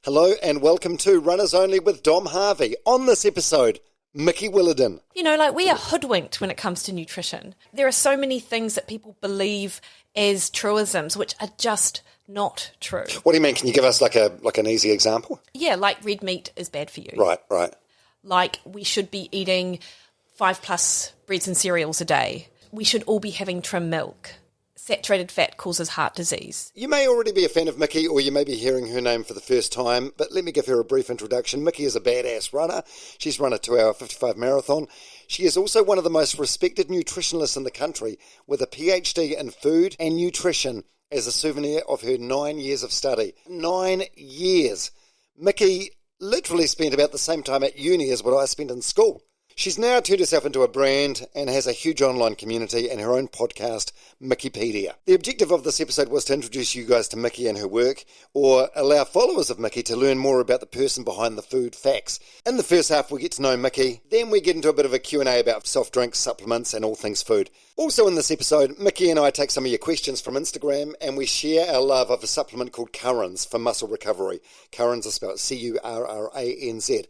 Hello and welcome to Runners Only with Dom Harvey. On this episode, Mikki Williden. You know, like we are hoodwinked when it comes to nutrition. There are so many things that people believe as truisms which are just not true. What do you mean? Can you give us like an easy example? Yeah, like red meat is bad for you. Right. Like we should be eating 5+ breads and cereals a day. We should all be having trim milk. Saturated fat causes heart disease. You may already be a fan of Mikki, or you may be hearing her name for the first time, but let me give her a brief introduction. Mikki is a badass runner. She's run a 2-hour 55 marathon. She is also one of the most respected nutritionists in the country, with a PhD in food and nutrition as a souvenir of her 9 years of study. 9 years. Mikki literally spent about the same time at uni as what I spent in school. She's now turned herself into a brand and has a huge online community and her own podcast, Mikkipedia. The objective of this episode was to introduce you guys to Mikki and her work, or allow followers of Mikki to learn more about the person behind the food facts. In the first half, we get to know Mikki, then we get into a bit of a Q&A about soft drinks, supplements, and all things food. Also in this episode, Mikki and I take some of your questions from Instagram, and we share our love of a supplement called Curranz for muscle recovery. Curranz is spelled C-U-R-R-A-N-Z.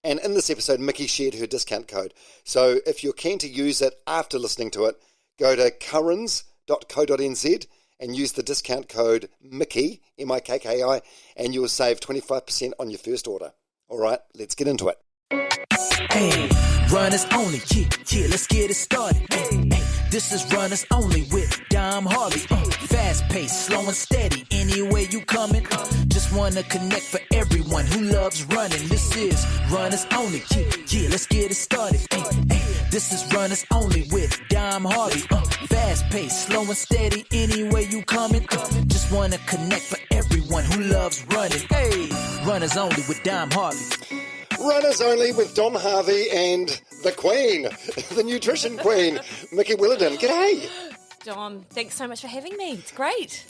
And in this episode, Mikki shared her discount code. So if you're keen to use it after listening to it, go to curranz.co.nz and use the discount code Mikki, M-I-K-K-I, and you'll save 25% on your first order. All right, let's get into it. Hey, Runners Only, yeah, let's get it started. Hey, this is Runners Only with Dom Harvey. Fast paced, slow and steady, anywhere you coming. Just wanna connect for everyone who loves running. This is Runners Only, yeah, let's get it started. Hey, this is Runners Only with Dom Harvey. Fast paced, slow and steady, anywhere you coming. Just wanna connect for everyone who loves running. Hey, Runners Only with Dom Harvey. Runners Only with Dom Harvey and the Queen, the nutrition queen, Mikki Williden. G'day. Dom, thanks so much for having me. It's great.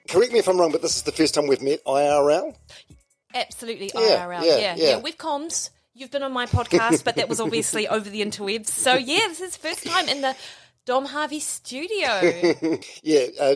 Correct me if I'm wrong, but this is the first time we've met IRL? Absolutely, Yeah, IRL. yeah. We've comms. You've been on my podcast, but that was obviously over the interwebs. So, yeah, this is first time in the Dom Harvey studio.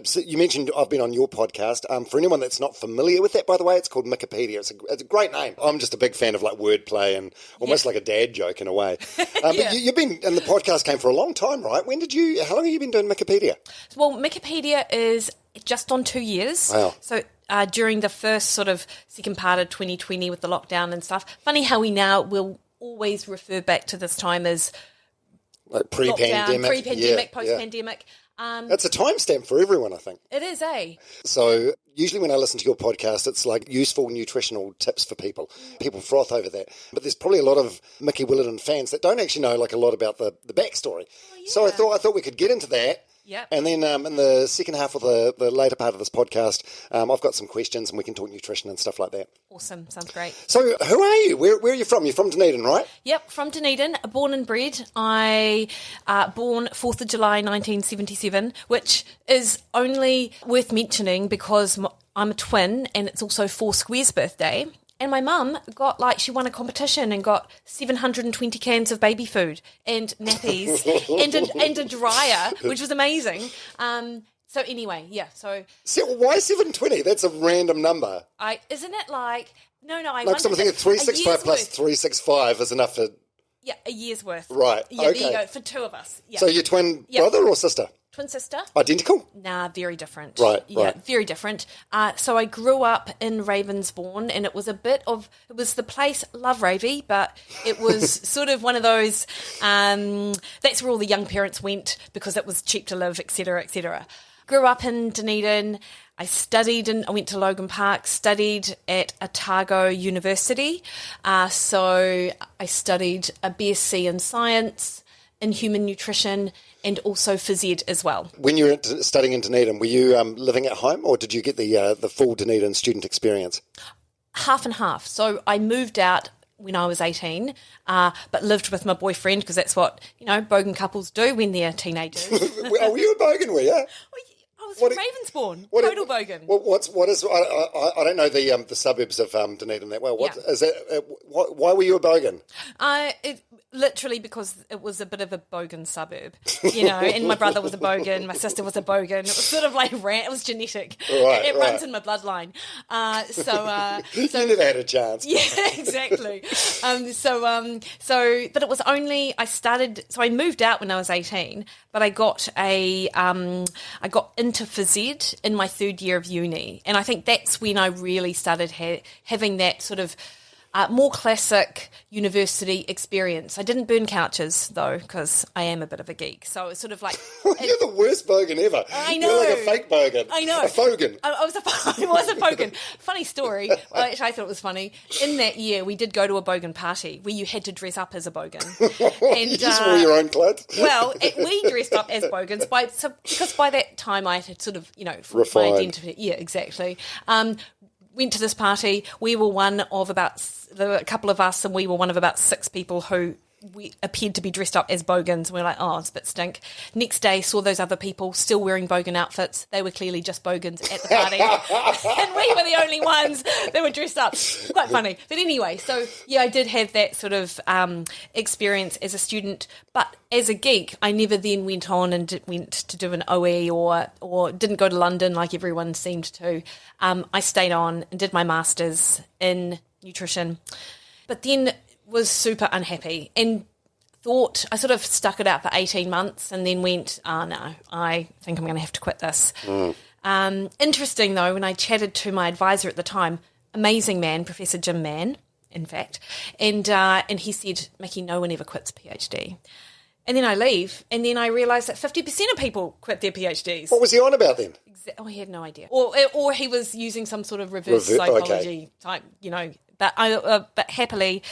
So you mentioned I've been on your podcast. For anyone that's not familiar with that, by the way, it's called Mikkipedia. It's a great name. I'm just a big fan of like wordplay and almost like a dad joke in a way. But you've been, and the podcast came for a long time, right? How long have you been doing Mikkipedia? Well, Mikkipedia is just on 2 years. Wow. So during the first sort of second part of 2020 with the lockdown and stuff, funny how we now will always refer back to this time as like pre-pandemic, post-pandemic. That's a timestamp for everyone, I think. It is, eh? So usually when I listen to your podcast, it's like useful nutritional tips for people. People froth over that. But there's probably a lot of Mikki Williden fans that don't actually know like a lot about the backstory. Oh, yeah. So I thought we could get into that. Yep. And then in the second half of the later part of this podcast, I've got some questions and we can talk nutrition and stuff like that. Awesome. Sounds great. So who are you? Where are you from? You're from Dunedin, right? Yep, from Dunedin, born and bred. I born 4th of July 1977, which is only worth mentioning because I'm a twin and it's also Foursquare's birthday. And my mum she won a competition and got 720 cans of baby food and nappies and a dryer, which was amazing. So anyway, yeah. So why 720? That's a random number. Isn't it like no? I like something at 365 plus 365 is enough for. Yeah, a year's worth. Right. Yeah, okay. There you go for two of us. Yeah. So you're twin brother or sister? Twin sister. Identical? Nah, very different. Right, yeah, right. Very different. So I grew up in Ravensbourne and it was the place, love Ravy, but it was sort of one of those, that's where all the young parents went because it was cheap to live, etc., etc. Grew up in Dunedin. I went to Logan Park, studied at Otago University. So I studied a BSc in science, in human nutrition, and also phys ed as well. When you were studying in Dunedin, were you living at home or did you get the full Dunedin student experience? Half and half. So I moved out when I was 18, but lived with my boyfriend because that's what, bogan couples do when they're teenagers. Were you a bogan, were you? I was from Ravensbourne, total bogan. I don't know the suburbs of Dunedin that well. Yeah. Is that? Why were you a bogan? Literally because it was a bit of a bogan suburb, and my brother was a bogan, my sister was a bogan. It was sort of like it was genetic. It runs in my bloodline. So you never had a chance. Yeah, exactly. But it was only I moved out when I was 18, but I got into phys ed in my third year of uni, and I think that's when I really started having that sort of more classic university experience. I didn't burn couches, though, because I am a bit of a geek. So it's sort of like... You're the worst bogan ever. I know. You're like a fake bogan. I know. A fogan. I was a bogan. Funny story, which I thought it was funny. In that year, we did go to a bogan party where you had to dress up as a bogan. And, you just wore your own clothes? Well, we dressed up as bogans because by that time I had sort of, formed my identity. Yeah, exactly. Went to this party. We were one of a couple of us, and we were one of about 6 people who we appeared to be dressed up as bogans. We were like, oh, it's a bit stink. Next day, saw those other people still wearing bogan outfits. They were clearly just bogans at the party. And we were the only ones that were dressed up. Quite funny. But anyway, so yeah, I did have that sort of experience as a student. But as a geek, I never then went on and went to do an OE or didn't go to London like everyone seemed to. I stayed on and did my master's in nutrition. But then was super unhappy and thought I sort of stuck it out for 18 months and then went, oh no, I think I'm going to have to quit this. Interesting though, when I chatted to my advisor at the time, amazing man, Professor Jim Mann, in fact, and he said, Mikki, no one ever quits a PhD. And then I leave, and then I realise that 50% of people quit their PhDs. What was he on about then? He had no idea. Or he was using some sort of reverse psychology type, but happily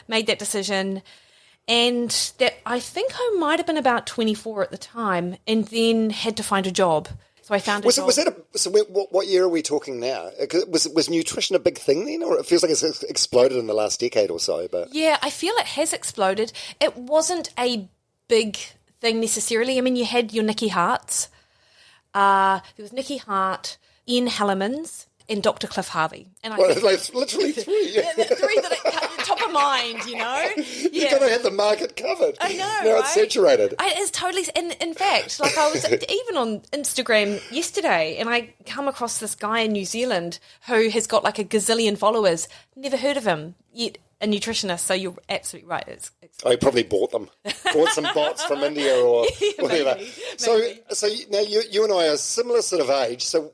made that decision. And that I think I might have been about 24 at the time, and then had to find a job. So I found a job. What year are we talking now? Was nutrition a big thing then, or it feels like it's exploded in the last decade or so? But yeah, I feel it has exploded. It wasn't a big thing necessarily. I mean, you had your Nikki Harts. There was Nikki Hart, Ian Hellemans, and Dr. Cliff Harvey. And I like literally 3. Yeah, the 3 that are top of mind, Yeah. You're going to have the market covered. I know, now right? It's saturated. It's totally... In fact, like I was even on Instagram yesterday, and I come across this guy in New Zealand who has got like a gazillion followers. Never heard of him yet. A nutritionist, so you're absolutely right. He probably bought them. Bought some bots from India or whatever. Maybe. So now you and I are similar sort of age. So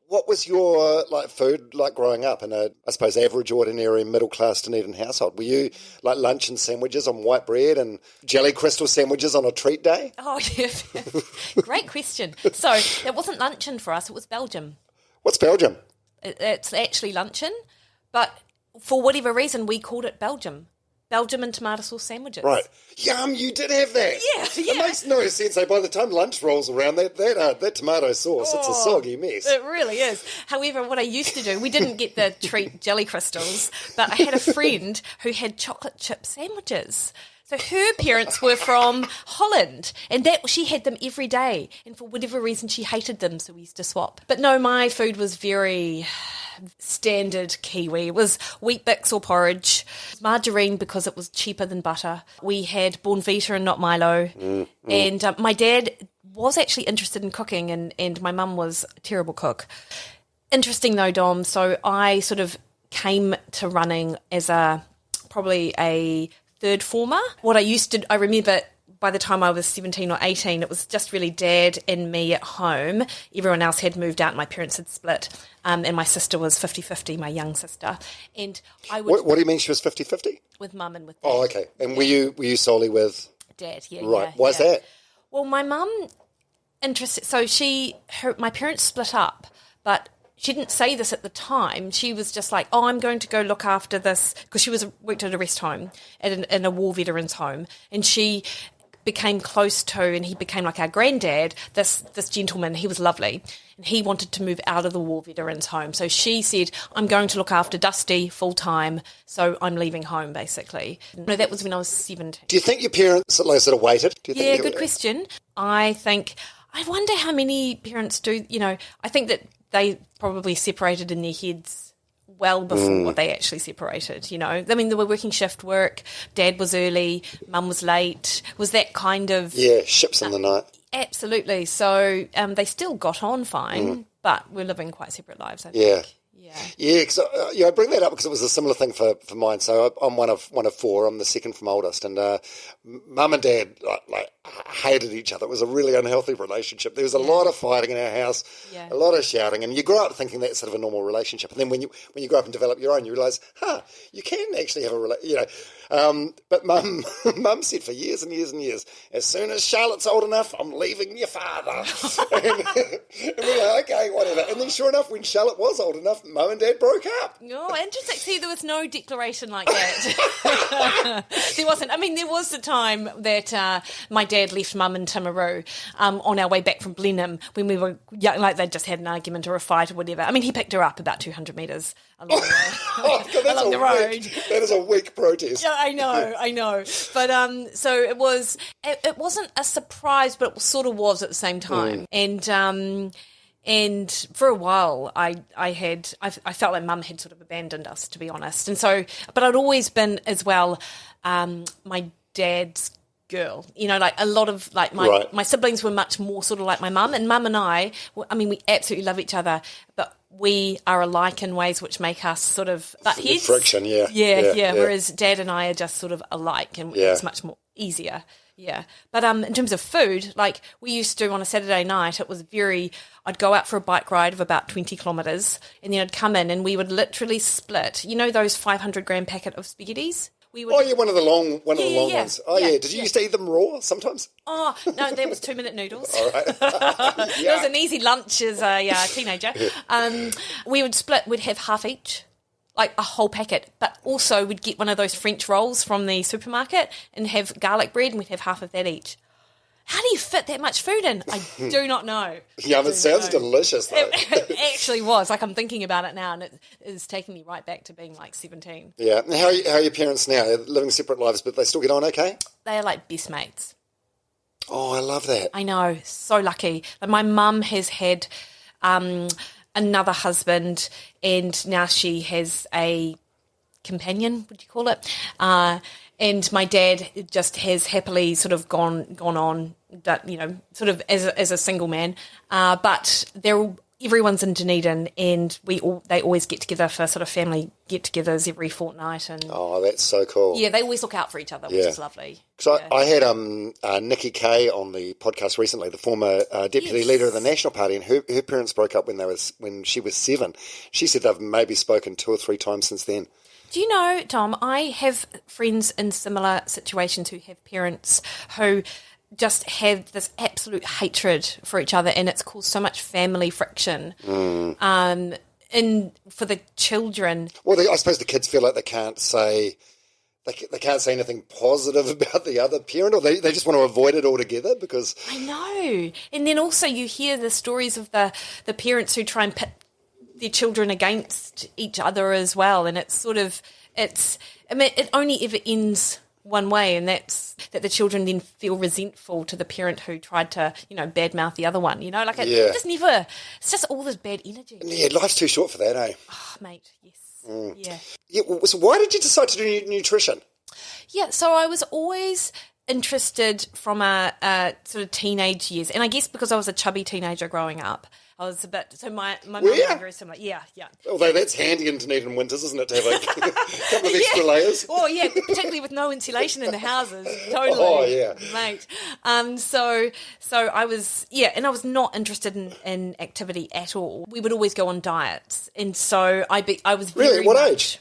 what was your food like growing up in a, I suppose, average, ordinary, middle class Dunedin household? Were you like lunch and sandwiches on white bread and jelly crystal sandwiches on a treat day? Oh yeah, great question. So it wasn't luncheon for us; it was Belgium. What's Belgium? It's actually luncheon, but for whatever reason, we called it Belgium. Belgium and tomato sauce sandwiches. Right. Yum, you did have that. Yeah. It makes no sense. By the time lunch rolls around, that tomato sauce, it's a soggy mess. It really is. However, what I used to do, we didn't get the treat jelly crystals, but I had a friend who had chocolate chip sandwiches. So her parents were from Holland, and she had them every day. And for whatever reason, she hated them, so we used to swap. But no, my food was very standard Kiwi. It was wheat bix or porridge, margarine because it was cheaper than butter. We had Bournvita and not Milo. And my dad was actually interested in cooking, and my mum was a terrible cook. Interesting though, Dom, so I sort of came to running as probably a third former. I remember by the time I was 17 or 18, it was just really Dad and me at home. Everyone else had moved out and my parents had split. And my sister was 50-50, my young sister. And I would... What do you mean she was 50-50? With Mum and with Dad. Oh, okay. And were you solely with... Dad, yeah. Right. Yeah, Why's that? Well, my mum... So my parents split up, but... She didn't say this at the time. She was just like, oh, I'm going to go look after this, because she worked at a rest home, in a war veterans home, and she became close to, and he became like our granddad, this gentleman. He was lovely, and he wanted to move out of the war veterans home. So she said, I'm going to look after Dusty full time, so I'm leaving home, basically. No, that was when I was 17. Do you think your parents sort of waited? Yeah, good question. I think I wonder how many parents do, I think that they probably separated in their heads well before they actually separated, I mean, they were working shift work, Dad was early, Mum was late, was that kind of... Yeah, ships in the night. Absolutely. So they still got on fine, but we're living quite separate lives, I think. Yeah. Yeah. Because I bring that up because it was a similar thing for mine. So I'm one of four. I'm the second from oldest, and Mum and Dad like hated each other. It was a really unhealthy relationship. There was a lot of fighting in our house, a lot of shouting, and you grow up thinking that's sort of a normal relationship. And then when you grow up and develop your own, you realise, you can actually have a relationship. But Mum said for years and years and years, as soon as Charlotte's old enough, I'm leaving your father. and we're like, okay, whatever. And then sure enough, when Charlotte was old enough, Mum and Dad broke up. Oh, interesting. See, there was no declaration like that. There wasn't. I mean, there was the time that my dad left Mum in Timaru on our way back from Blenheim when we were young, like they just had an argument or a fight or whatever. I mean, he picked her up about 200 metres along the road. That is a weak protest. Yeah, I know. But so it wasn't a surprise, but it sort of was at the same time. And for a while, I felt like Mum had sort of abandoned us, to be honest. And so, but I'd always been as well my dad's girl. Like a lot of like my siblings were much more sort of like my mum, and Mum and I mean, we absolutely love each other, but we are alike in ways which make us sort of butt heads. Friction, yeah. Whereas Dad and I are just sort of alike, and it's much more easier. Yeah. But in terms of food, like we used to on a Saturday night, it was I'd go out for a bike ride of about 20 kilometres, and then I'd come in and we would literally split, those 500-gram packet of spaghettis? One of the long ones. Oh, yeah. Did you used to eat them raw sometimes? Oh, no, that was 2-minute noodles. All right. It was an easy lunch as a teenager. We would split, we'd have half each, like a whole packet, but also we'd get one of those French rolls from the supermarket and have garlic bread, and we'd have half of that each. How do you fit that much food in? I do not know. Yeah, but it sounds delicious, though. It actually was. Like, I'm thinking about it now, and it is taking me right back to being, like, 17. Yeah. And how are your parents now? They're living separate lives, but they still get on okay? They are, like, best mates. Oh, I love that. I know. So lucky. Like, my mum has had another husband, and now she has a companion, would you call it? And my dad just has happily sort of gone on, sort of as a single man. But everyone's in Dunedin, and they always get together for sort of family get-togethers every fortnight. And oh, that's so cool. Yeah, they always look out for each other, which is lovely. So I had Nikki Kay on the podcast recently, the former deputy leader of the National Party, and her parents broke up when she was 7. She said they've maybe spoken 2 or 3 times since then. Do you know, Tom, I have friends in similar situations who have parents who just have this absolute hatred for each other, and it's caused so much family friction and for the children. Well, I suppose the kids feel like they can't say anything positive about the other parent, or they just want to avoid it altogether because... I know. And then also you hear the stories of the parents who try and pit their children against each other as well, and it only ever ends one way, and that's that the children then feel resentful to the parent who tried to badmouth the other one, it's just all this bad energy. Yeah, life's too short for that, eh? Oh, mate, yes. Yeah, so why did you decide to do nutrition? Yeah, so I was always interested from a sort of teenage years, and I guess because I was a chubby teenager growing up, I was a bit, so my mum was very similar. Yeah. Although that's handy in Dunedin winters, isn't it, to have a couple of extra layers? Oh, yeah, particularly with no insulation in the houses. Totally. Oh, yeah. Mate. So I was, and I was not interested in activity at all. We would always go on diets. And so I was very Really? What age?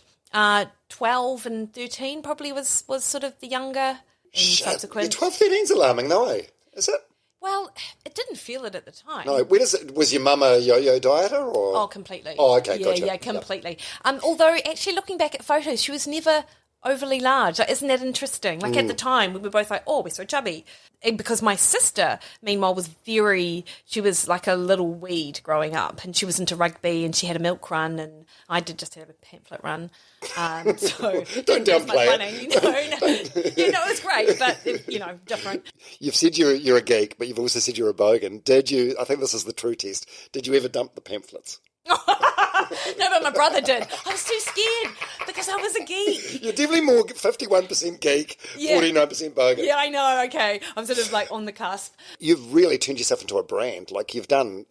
12 and 13 probably was sort of the younger and subsequent. 12, 13's alarming though, eh? Is it? Well, it didn't feel it at the time. No, was your mum a yo-yo dieter? Or? Oh, completely. Oh, okay, gotcha. Yeah, completely. Although, actually, looking back at photos, she was never overly large. Like, isn't that interesting? Like at the time, we were both like, oh, we're so chubby. And because my sister, meanwhile, she was like a little weed growing up, and she was into rugby, and she had a milk run, and I did just have a pamphlet run. So Don't downplay running, it was great, but different. You've said you're a geek, but you've also said you're a bogan. Did you? I think this is the true test. Did you ever dump the pamphlets? No, but my brother did. I was too scared because I was a geek. You're definitely more 51% geek, 49% bogan. Yeah, I know. Okay, I'm sort of like on the cusp. You've really turned yourself into a brand. Like, you've done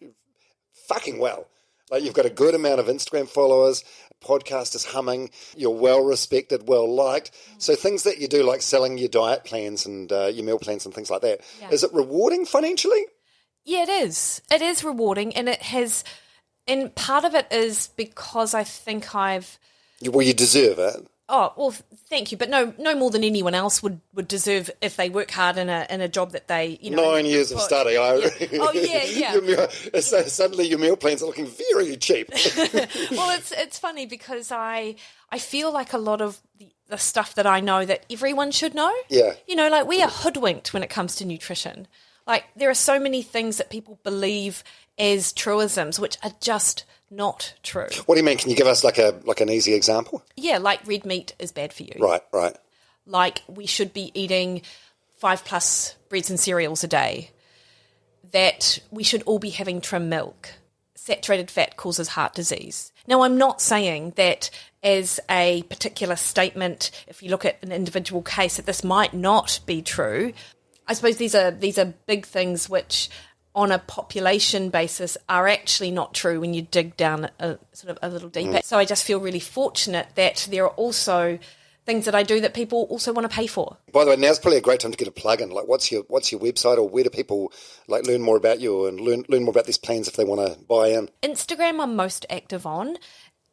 fucking well. Like, you've got a good amount of Instagram followers. Podcast is humming. You're well respected, well liked. So things that you do, like selling your diet plans and your meal plans and things like that, is it rewarding financially? Yeah, it is. It is rewarding, and it has. And part of it is because I think Well, you deserve it. Oh, well, thank you. But no more than anyone else would deserve if they work hard in a job that they, 9 years of study. Yeah. Oh, yeah. Suddenly your meal plans are looking very cheap. Well, it's funny because I feel like a lot of the stuff that I know that everyone should know. Yeah. Like we are hoodwinked when it comes to nutrition. Like there are so many things that people believe as truisms, which are just not true. What do you mean? Can you give us like an easy example? Yeah, like red meat is bad for you. Right. Like we should be eating 5+ breads and cereals a day. That we should all be having trim milk. Saturated fat causes heart disease. Now, I'm not saying that as a particular statement, if you look at an individual case, that this might not be true. I suppose these are big things which on a population basis are actually not true when you dig down a little deeper. So I just feel really fortunate that there are also things that I do that people also want to pay for. By the way, now's probably a great time to get a plug-in. Like, what's your website, or where do people learn more about you and learn more about these plans if they want to buy in? Instagram I'm most active on,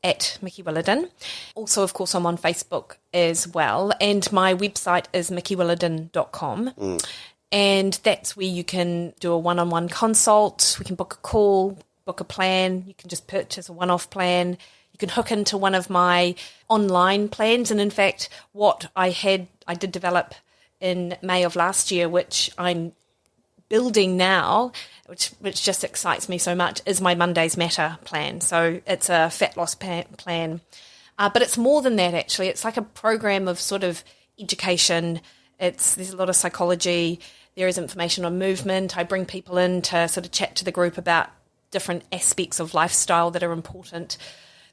at Mikki Williden. Also, of course, I'm on Facebook as well. And my website is mickiwilliden.com. And that's where you can do a one-on-one consult. We can book a call, book a plan. You can just purchase a one-off plan. You can hook into one of my online plans. And in fact, what I did develop in May of last year, which I'm building now, which just excites me so much, is my Mondays Matter plan. So it's a fat loss plan. But it's more than that, actually. It's like a program of sort of education. There's a lot of psychology. There is information on movement. I bring people in to sort of chat to the group about different aspects of lifestyle that are important.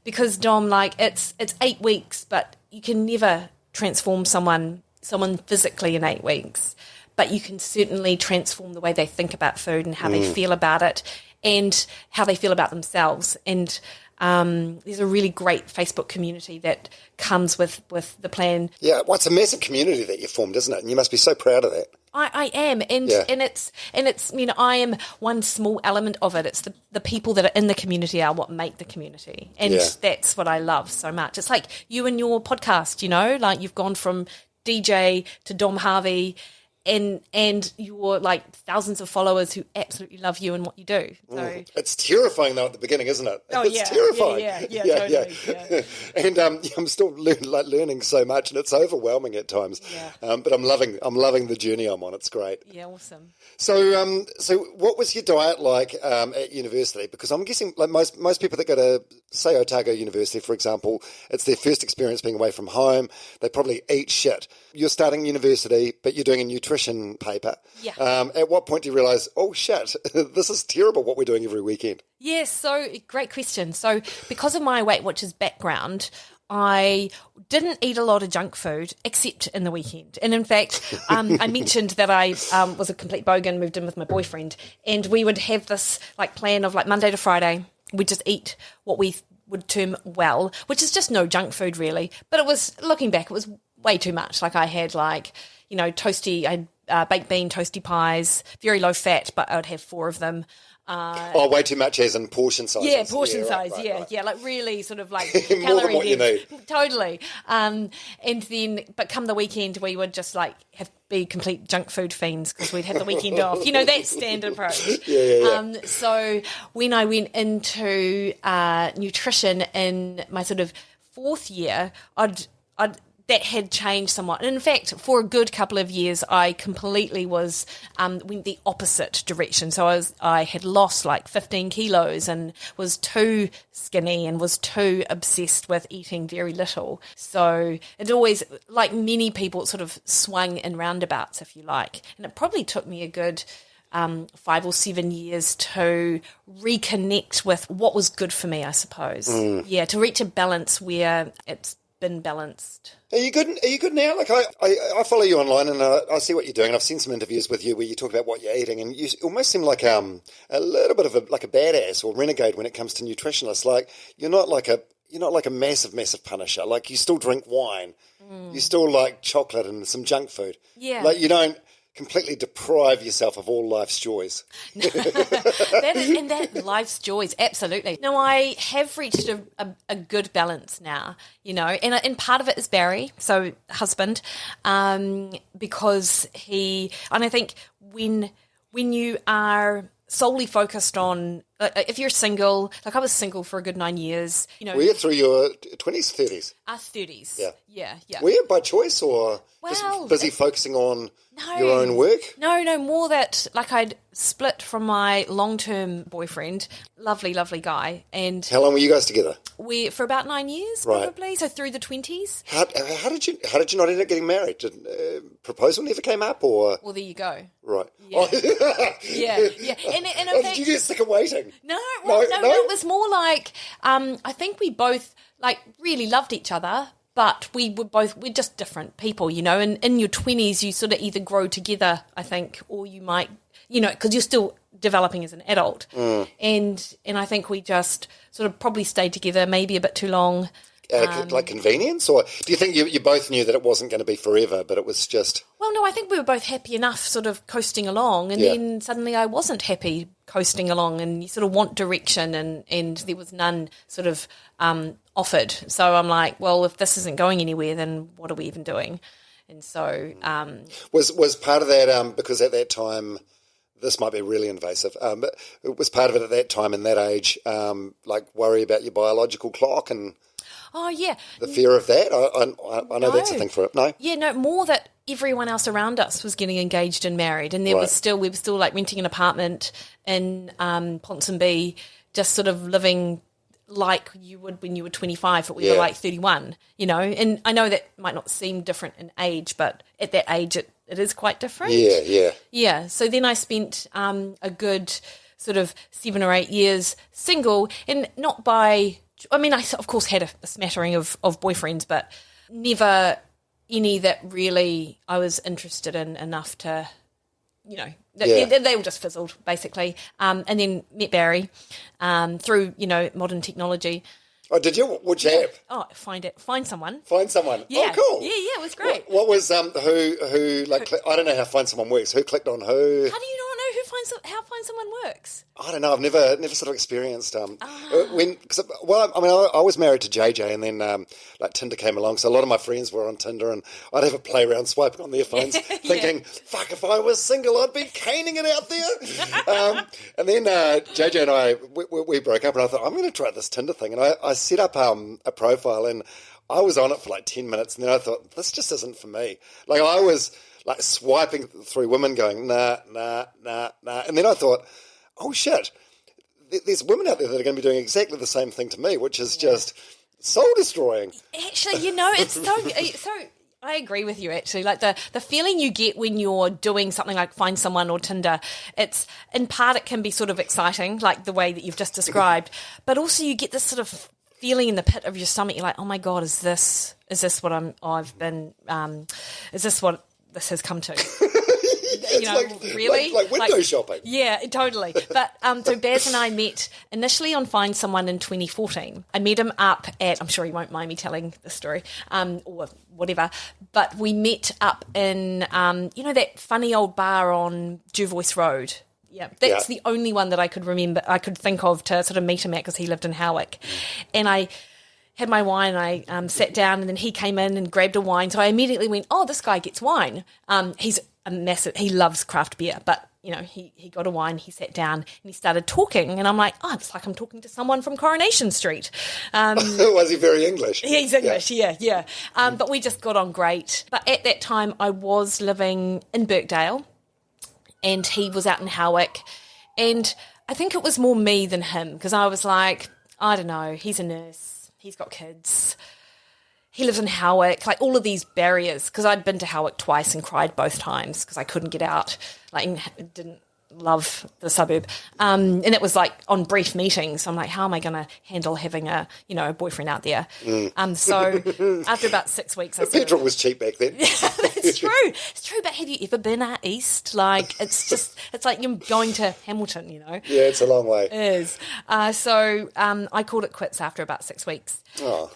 Because, Dom, it's 8 weeks, but you can never transform someone physically in 8 weeks. But you can certainly transform the way they think about food and how they feel about it and how they feel about themselves. And there's a really great Facebook community that comes with the plan. Yeah, well, it's a massive community that you formed, isn't it? And you must be so proud of that. I am, and it's I am one small element of it. It's the people that are in the community are what make the community, and that's what I love so much. It's like you and your podcast, like you've gone from DJ to Dom Harvey. And you're like thousands of followers who absolutely love you and what you do. So it's terrifying though at the beginning, isn't it? Oh, it's terrifying. Yeah, totally. Yeah. And I'm still learning so much, and it's overwhelming at times. Yeah. But I'm loving the journey I'm on. It's great. Yeah, awesome. So what was your diet like at university? Because I'm guessing like most people that go to, say, Otago University, for example, it's their first experience being away from home. They probably eat shit. You're starting university, but you're doing a nutrition paper. Yeah. At what point do you realise, oh shit, this is terrible what we're doing every weekend? Yes, so great question. So because of my Weight Watchers background, I didn't eat a lot of junk food except in the weekend. And in fact, I mentioned that I was a complete bogan, moved in with my boyfriend, and we would have this plan of Monday to Friday. We'd just eat what we would term well, which is just no junk food really. But it was, looking back, it was way too much. I had toasty, I had baked bean toasty pies, very low fat, but I would have 4 of them. Way too much as in portion size. Yeah, portion size, right. Really sort of more calorie than what you need. Totally. And then, but come the weekend, we would just be complete junk food fiends because we'd have the weekend off. That standard approach. Yeah. So when I went into nutrition in my sort of 4th year, that had changed somewhat. And in fact, for a good couple of years, I completely went the opposite direction. So I had lost like 15 kilos and was too skinny and was too obsessed with eating very little. So it always, like many people, it sort of swung in roundabouts, if you like. And it probably took me a good 5 or 7 years to reconnect with what was good for me, I suppose. Yeah, to reach a balance where it's been balanced. Are you good now? Like I follow you online and I see what you're doing. I've seen some interviews with you where you talk about what you're eating, and you almost seem like a little bit of a badass or renegade when it comes to nutritionists. Like you're not like a massive punisher. Like you still drink wine, you still like chocolate and some junk food. Yeah, like you don't completely deprive yourself of all life's joys. that life's joys, absolutely. No, I have reached a good balance now, and part of it is Barry, so husband, because and I think when you are solely focused on, if you're single, like I was single for a good 9 years, Were you through your 20s, 30s? 30s. Yeah. Were you by choice or just busy focusing on your own work? No, more that like I'd split from my long-term boyfriend, lovely guy. And how long were you guys together? For about 9 years, probably, so through the 20s. How did you not end up getting married? Did proposal never came up, or? Well, there you go. Right. Yeah. Yeah. And in fact, did you get sick of waiting? No, it was more like I think we both like really loved each other, but we're just different people, and in your 20s you sort of either grow together, I think, or you might, because you're still developing as an adult. And I think we just sort of probably stayed together maybe a bit too long. Like convenience? Or do you think you both knew that it wasn't going to be forever, but it was just... Well, no, I think we were both happy enough sort of coasting along, and then suddenly I wasn't happy coasting along, and you sort of want direction, and there was none sort of offered. So I'm like, well, if this isn't going anywhere, then what are we even doing? And so... Was part of that, because at that time... This might be really invasive, but it was part of it at that time in that age, like worry about your biological clock and the fear of that. I know that's a thing for it. No? Yeah, no, more that everyone else around us was getting engaged and married, and we were still like renting an apartment in Ponsonby, just sort of living like you would when you were 25, but we were like 31, and I know that might not seem different in age, but at that age it is quite different. Yeah. So then I spent a good sort of 7 or 8 years single, and not by... I mean, I of course had a smattering of boyfriends, but never any that really I was interested in enough to, they all just fizzled, basically. And then met Barry through, modern technology. Oh, did you? Which app? Oh, find someone. Find someone. Yeah. Oh, cool. Yeah, it was great. What was who like? I don't know how Find Someone works. Who clicked on who? How do you not know how Find Someone works? I don't know. I've never sort of experienced I was married to JJ, and then like Tinder came along, so a lot of my friends were on Tinder, and I'd have a play around swiping on their phones, thinking, "Fuck, if I was single, I'd be caning it out there." And then JJ and I we broke up, and I thought I'm going to try this Tinder thing, and I set up a profile, and I was on it for like 10 minutes, and then I thought this just isn't for me. Like I was like swiping through women, going nah, and then I thought, oh shit, there's women out there that are going to be doing exactly the same thing to me, which is just soul destroying. Actually, it's so I agree with you, actually. Like the feeling you get when you're doing something like Find Someone or Tinder, it's in part it can be sort of exciting, like the way that you've just described, but also you get this sort of feeling in the pit of your stomach. You're like, oh my God, is this what is this what this has come to? Really? Like window shopping. Yeah, totally. But so Baz and I met initially on Find Someone in 2014. I met him up at, I'm sure he won't mind me telling the story, or whatever, but we met up in, that funny old bar on Jervois Road. Yeah, that's the only one that I could think of to sort of meet him at, because he lived in Howick. And I had my wine, and I sat down, and then he came in and grabbed a wine. So I immediately went, oh, this guy gets wine. He's he loves craft beer, but he got a wine, he sat down and he started talking, and I'm like, oh, it's like I'm talking to someone from Coronation Street. Was he very English? Yeah, he's English, yeah. But we just got on great. But at that time, I was living in Birkdale, and he was out in Howick, and I think it was more me than him, because I was like, I don't know, he's a nurse, he's got kids, he lives in Howick, like all of these barriers, because I'd been to Howick twice and cried both times because I couldn't get out, like didn't love the suburb. And it was like on brief meetings. I'm like, how am I going to handle having a boyfriend out there? So after about 6 weeks, petrol was cheap back then. Yeah, that's true. It's true. But have you ever been out east? Like, it's like you're going to Hamilton, Yeah, it's a long way. It is. So I called it quits after about 6 weeks. Oh.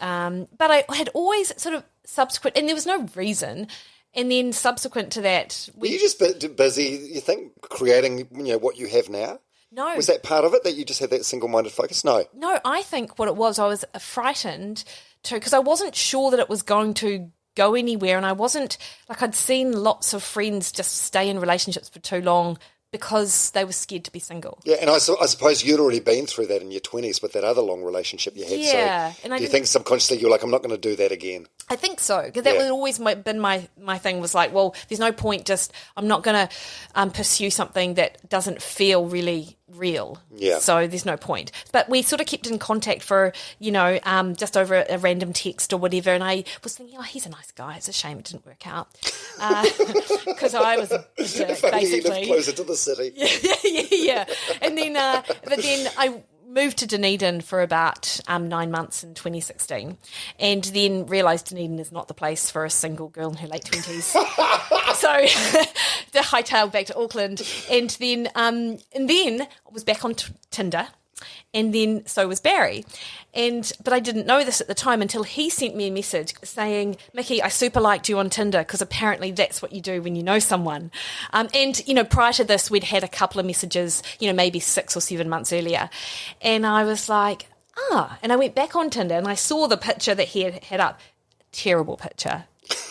But I had always sort of subsequent, and there was no reason. And then subsequent to that... Were you just busy, you think, creating what you have now? No. Was that part of it, that you just had that single-minded focus? No. No, I think what it was, I was frightened because I wasn't sure that it was going to go anywhere, and I wasn't... Like, I'd seen lots of friends just stay in relationships for too long because they were scared to be single. Yeah, and I suppose you'd already been through that in your 20s with that other long relationship you had. Yeah. So do you think subconsciously you're like, I'm not going to do that again? I think so, because that had always been my thing, was like, well, there's no point, I'm not going to pursue something that doesn't feel really real. Yeah. So there's no point. But we sort of kept in contact for, just over a random text or whatever, and I was thinking, oh, he's a nice guy. It's a shame it didn't work out. Because I was a jerk, basically. You live closer to the city. Yeah. And then, but then I moved to Dunedin for about 9 months in 2016, and then realised Dunedin is not the place for a single girl in her late 20s. So I hightailed back to Auckland, and then I was back on Tinder, and then so was Barry. But I didn't know this at the time until he sent me a message saying, Mikki, I super liked you on Tinder, because apparently that's what you do when you know someone. Prior to this, we'd had a couple of messages, maybe 6 or 7 months earlier. And I was like, and I went back on Tinder and I saw the picture that he had up. Terrible picture.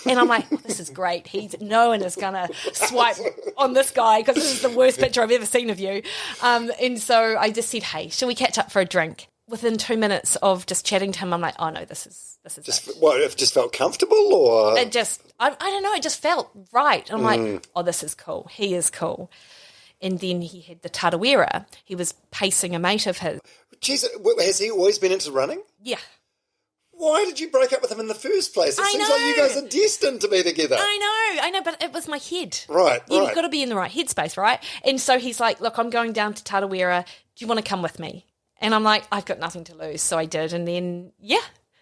And I'm like, this is great. No one is going to swipe on this guy because this is the worst picture I've ever seen of you. And so I just said, hey, shall we catch up for a drink? Within 2 minutes of just chatting to him, I'm like, oh no, this is just it. What, it just felt comfortable, or it just I don't know, it just felt right. I'm like, oh, this is cool. He is cool. And then he had the tarawera. He was pacing a mate of his. Jeez, has he always been into running? Yeah. Why did you break up with him in the first place? It seems like you guys are destined to be together. I know, but it was my head. Right. You've got to be in the right headspace, right? And so he's like, look, I'm going down to Tarawera. Do you want to come with me? And I'm like, I've got nothing to lose. So I did. And then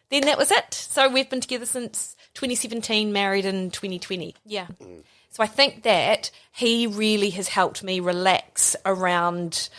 that was it. So we've been together since 2017, married in 2020. Yeah. So I think that he really has helped me relax around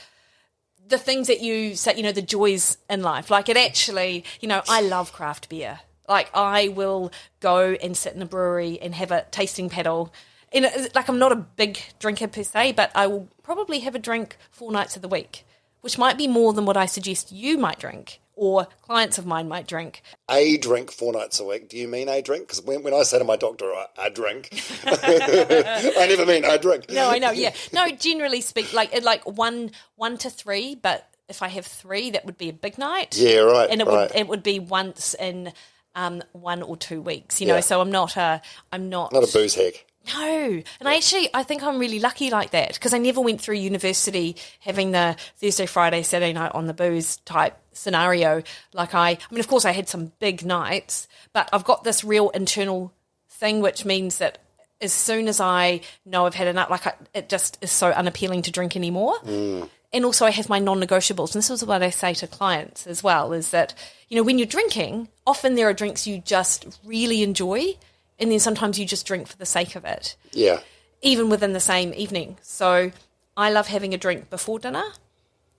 the things that you say, the joys in life. Like, it actually, I love craft beer. Like, I will go and sit in a brewery and have a tasting paddle. And like, I'm not a big drinker per se, but I will probably have a drink 4 nights of the week, which might be more than what I suggest you might drink or clients of mine might drink. A drink 4 nights a week. Do you mean a drink? Because when I say to my doctor, a drink, I never mean a drink. No, I know, yeah. No, generally speak, like 1 to 3, but if I have 3, that would be a big night. Yeah, right. And it would be once in 1 or 2 weeks, so I'm not a booze hack. No, and I think I'm really lucky like that, because I never went through university having the Thursday, Friday, Saturday night on the booze type scenario. Like I mean, of course I had some big nights, but I've got this real internal thing, which means that as soon as I know I've had enough, it just is so unappealing to drink anymore. And also I have my non-negotiables, and this is what I say to clients as well, is that, when you're drinking, often there are drinks you just really enjoy, and then sometimes you just drink for the sake of it. Yeah. Even within the same evening. So I love having a drink before dinner,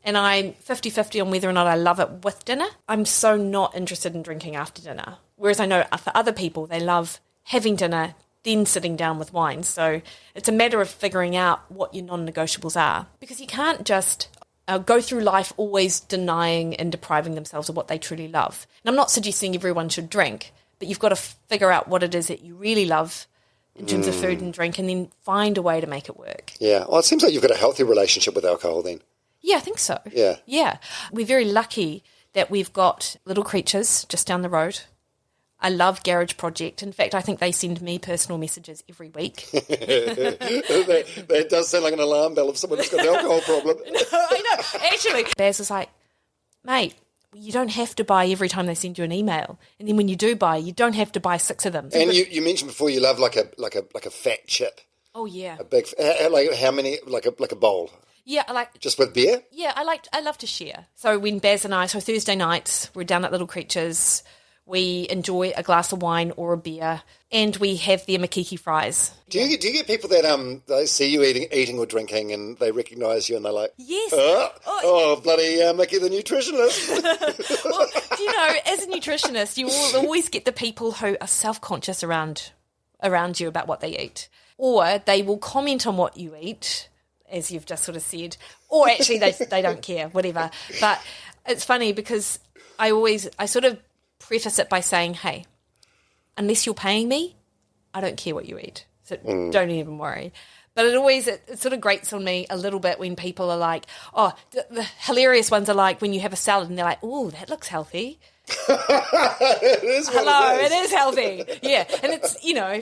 and I'm 50-50 on whether or not I love it with dinner. I'm so not interested in drinking after dinner. Whereas I know for other people, they love having dinner, then sitting down with wine. So it's a matter of figuring out what your non-negotiables are. Because you can't just go through life always denying and depriving themselves of what they truly love. And I'm not suggesting everyone should drink, but you've got to figure out what it is that you really love in terms of food and drink, and then find a way to make it work. Yeah. Well, it seems like you've got a healthy relationship with alcohol then. Yeah, I think so. Yeah. Yeah. We're very lucky that we've got Little Creatures just down the road. I love Garage Project. In fact, I think they send me personal messages every week. that does sound like an alarm bell of someone who's got an alcohol problem. No, I know. Actually, Baz was like, mate, you don't have to buy every time they send you an email. And then when you do buy, you don't have to buy 6 of them. And you mentioned before you love like a fat chip. Oh, yeah. A big, like how many, like a bowl? Yeah, I like... Just with beer? Yeah, I love to share. So when Baz and I, so Thursday nights, we're down at Little Creatures, we enjoy a glass of wine or a beer, and we have their makiki fries. Do you get people that they see you eating or drinking and they recognise you and they're like, yes, bloody Mickey the nutritionist. Well, do you know, as a nutritionist, you will always get the people who are self-conscious around you about what they eat, or they will comment on what you eat, as you've just sort of said, or actually they don't care, whatever. But it's funny because I sort of preface it by saying, hey, unless you're paying me, I don't care what you eat. So don't even worry. But it sort of grates on me a little bit when people are like, oh, the hilarious ones are like when you have a salad and they're like, oh, that looks healthy. It is healthy. Yeah. And it's,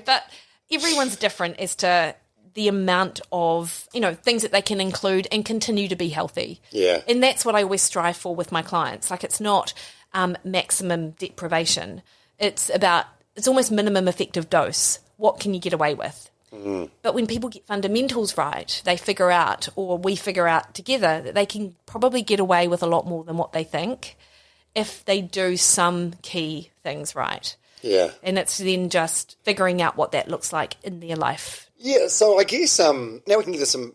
but everyone's different as to the amount of, things that they can include and continue to be healthy. Yeah. And that's what I always strive for with my clients. Like, it's not maximum deprivation. It's almost minimum effective dose. What can you get away with? But when people get fundamentals right, they figure out, or we figure out together, that they can probably get away with a lot more than what they think if they do some key things right. Yeah. And it's then just figuring out what that looks like in their life. Yeah, so I guess now we can get some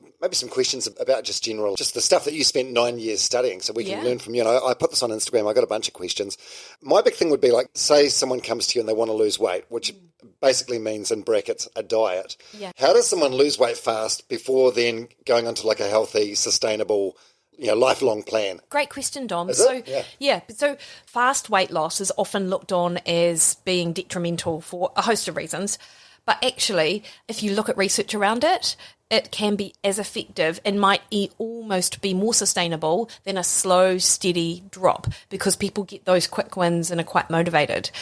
questions about just the stuff that you spent 9 years studying, so we can learn from you. And I put this on Instagram. I got a bunch of questions. My big thing would be like, say someone comes to you and they want to lose weight, which basically means, in brackets, a diet. Yeah. How does someone lose weight fast before then going onto like a healthy, sustainable, lifelong plan? Great question, Dom. Is it? Yeah. So fast weight loss is often looked on as being detrimental for a host of reasons. But actually, if you look at research around it, it can be as effective and might almost be more sustainable than a slow, steady drop, because people get those quick wins and are quite motivated.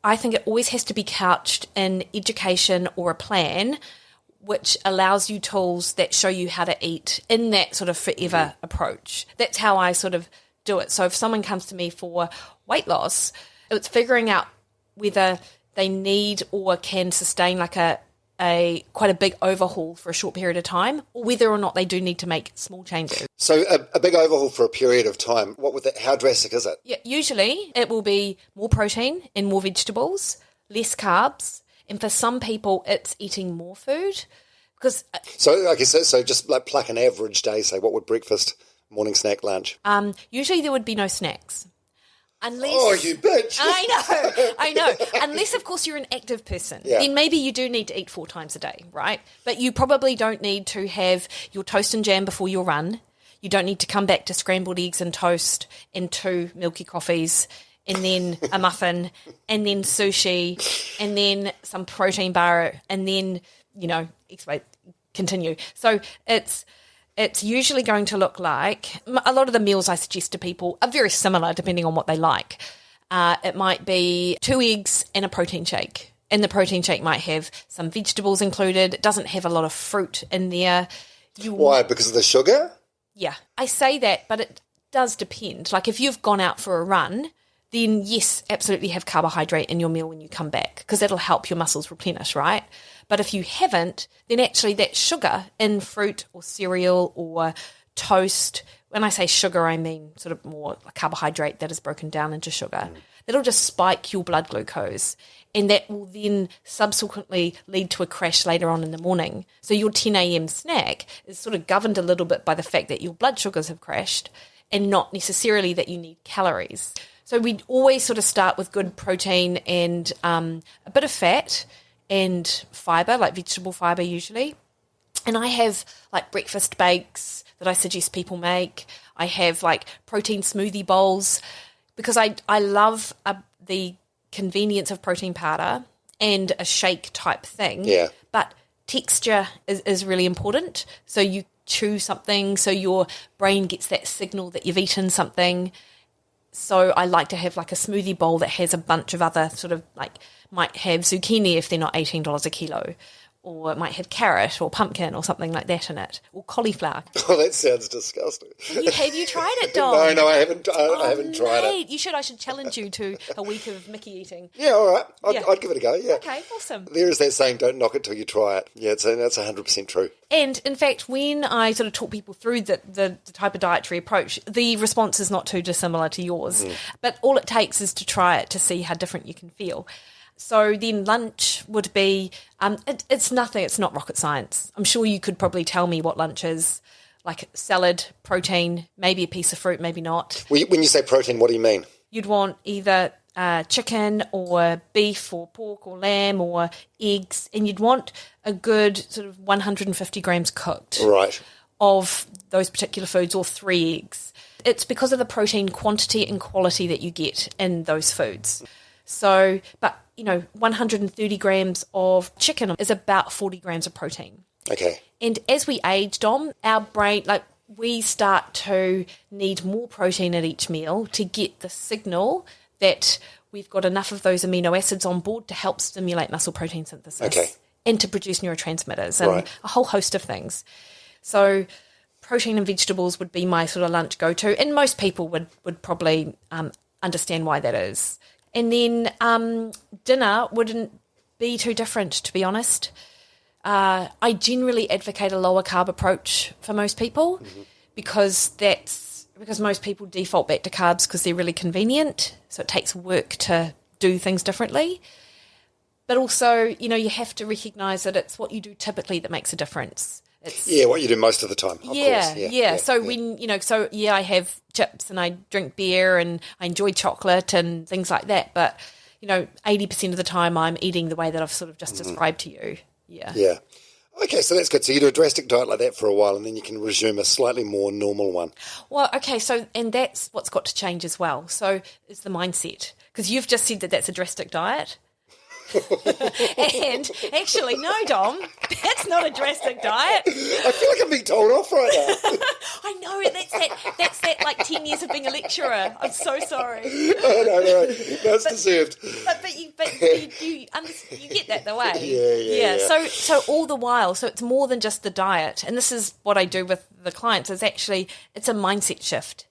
I think it always has to be couched in education or a plan which allows you tools that show you how to eat in that sort of forever approach. That's how I sort of do it. So if someone comes to me for weight loss, it's figuring out whether they need or can sustain like quite a big overhaul for a short period of time, or whether or not they do need to make small changes. So a big overhaul for a period of time, how drastic is it? Yeah, usually it will be more protein and more vegetables, less carbs, and for some people it's eating more food. So just like pluck an average day, say what would breakfast, morning snack, lunch? Usually there would be no snacks. Unless, oh, you bitch. I know. Unless, of course, you're an active person. Yeah. Then maybe you do need to eat 4 times a day, right? But you probably don't need to have your toast and jam before your run. You don't need to come back to scrambled eggs and toast and 2 milky coffees and then a muffin and then sushi and then some protein bar and then, continue. So it's usually going to look like, a lot of the meals I suggest to people are very similar depending on what they like. It might be 2 eggs and a protein shake. And the protein shake might have some vegetables included. It doesn't have a lot of fruit in there. Why? Because of the sugar? Yeah. I say that, but it does depend. Like if you've gone out for a run, then yes, absolutely have carbohydrate in your meal when you come back, because that'll help your muscles replenish, right? But if you haven't, then actually that sugar in fruit or cereal or toast, when I say sugar, I mean sort of more a carbohydrate that is broken down into sugar. That'll just spike your blood glucose, and that will then subsequently lead to a crash later on in the morning. So your 10 a.m. snack is sort of governed a little bit by the fact that your blood sugars have crashed and not necessarily that you need calories. So we always sort of start with good protein and a bit of fat and fibre, like vegetable fibre usually. And I have like breakfast bakes that I suggest people make. I have like protein smoothie bowls because I love the convenience of protein powder and a shake type thing. Yeah. But texture is really important. So you chew something, so your brain gets that signal that you've eaten something. So I like to have like a smoothie bowl that has a bunch of other sort of like, might have zucchini if they're not $18 a kilo, or it might have carrot or pumpkin or something like that in it, or cauliflower. Oh, that sounds disgusting. Have you tried it, Dom? No, I haven't. I haven't tried it. You should. I should challenge you to a week of Mickey eating. Yeah, all right. I'd give it a go. Yeah. Okay, awesome. There is that saying, "Don't knock it till you try it." Yeah, that's 100% true. And in fact, when I sort of talk people through the type of dietary approach, the response is not too dissimilar to yours. But all it takes is to try it to see how different you can feel. So then lunch would be, it's nothing, it's not rocket science. I'm sure you could probably tell me what lunch is, like salad, protein, maybe a piece of fruit, maybe not. When you say protein, what do you mean? You'd want either chicken or beef or pork or lamb or eggs, and you'd want a good sort of 150 grams cooked of those particular foods, or 3 eggs. It's because of the protein quantity and quality that you get in those foods. So, but 130 grams of chicken is about 40 grams of protein. Okay. And as we age, Dom, our brain, we start to need more protein at each meal to get the signal that we've got enough of those amino acids on board to help stimulate muscle protein synthesis and to produce neurotransmitters and a whole host of things. So protein and vegetables would be my sort of lunch go-to, and most people would probably understand why that is. And then dinner wouldn't be too different, to be honest. I generally advocate a lower carb approach for most people because most people default back to carbs because they're really convenient. So it takes work to do things differently. But also, you have to recognise that it's what you do typically that makes a difference. What you do most of the time. Of course. Yeah. So when, I have chips and I drink beer and I enjoy chocolate and things like that. But, 80% of the time I'm eating the way that I've sort of just described to you. Yeah. Yeah. Okay, so that's good. So you do a drastic diet like that for a while and then you can resume a slightly more normal one. Well, okay, and that's what's got to change as well. So it's the mindset. Because you've just said that that's a drastic diet. And actually, no, Dom, that's not a drastic diet. I feel like I'm being told off right now. I know, that's that like 10 years of being a lecturer. I'm so sorry. No, that's deserved. But you get that the way. Yeah. So all the while, so it's more than just the diet, and this is what I do with the clients. It's a mindset shift,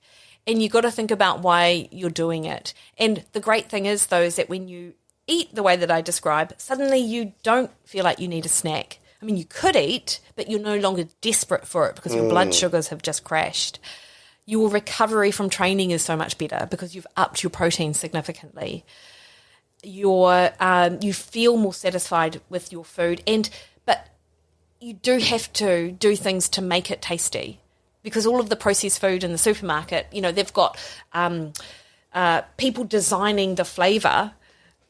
and you got to think about why you're doing it. And the great thing is, though, is that when you eat the way that I describe, suddenly you don't feel like you need a snack. I mean, you could eat, but you're no longer desperate for it because your blood sugars have just crashed. Your recovery from training is so much better because you've upped your protein significantly. You feel more satisfied with your food, but you do have to do things to make it tasty because all of the processed food in the supermarket, they've got people designing the flavour.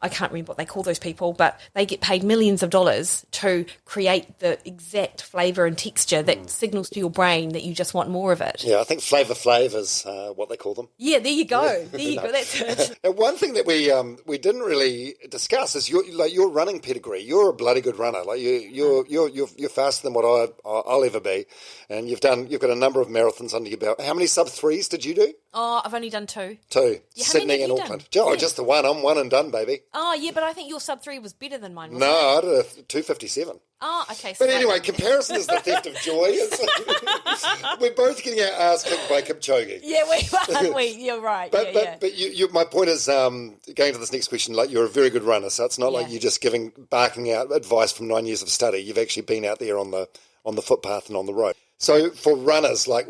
I can't remember what they call those people, but they get paid millions of dollars to create the exact flavour and texture that signals to your brain that you just want more of it. Yeah, I think Flavor Flav is what they call them. Yeah, there you go. There you go. That's it. Now, one thing that we didn't really discuss is your running pedigree. You're a bloody good runner. Like you're faster than what I'll ever be, and you've got a number of marathons under your belt. How many sub-3s did you do? Oh, I've only done 2. 2. Yeah, Sydney and Auckland. Just the one. I'm one and done, baby. Oh, yeah, but I think your sub-3 was better than mine, wasn't No, it? I did a 2:57. Oh, okay. So but anyway, comparison is the theft of joy. We're both getting our ass kicked by Kipchoge. Yeah, we are. You're right. But my point is, going to this next question, like you're a very good runner, so it's not like you're just barking out advice from 9 years of study. You've actually been out there on the footpath and on the road. So for runners, like,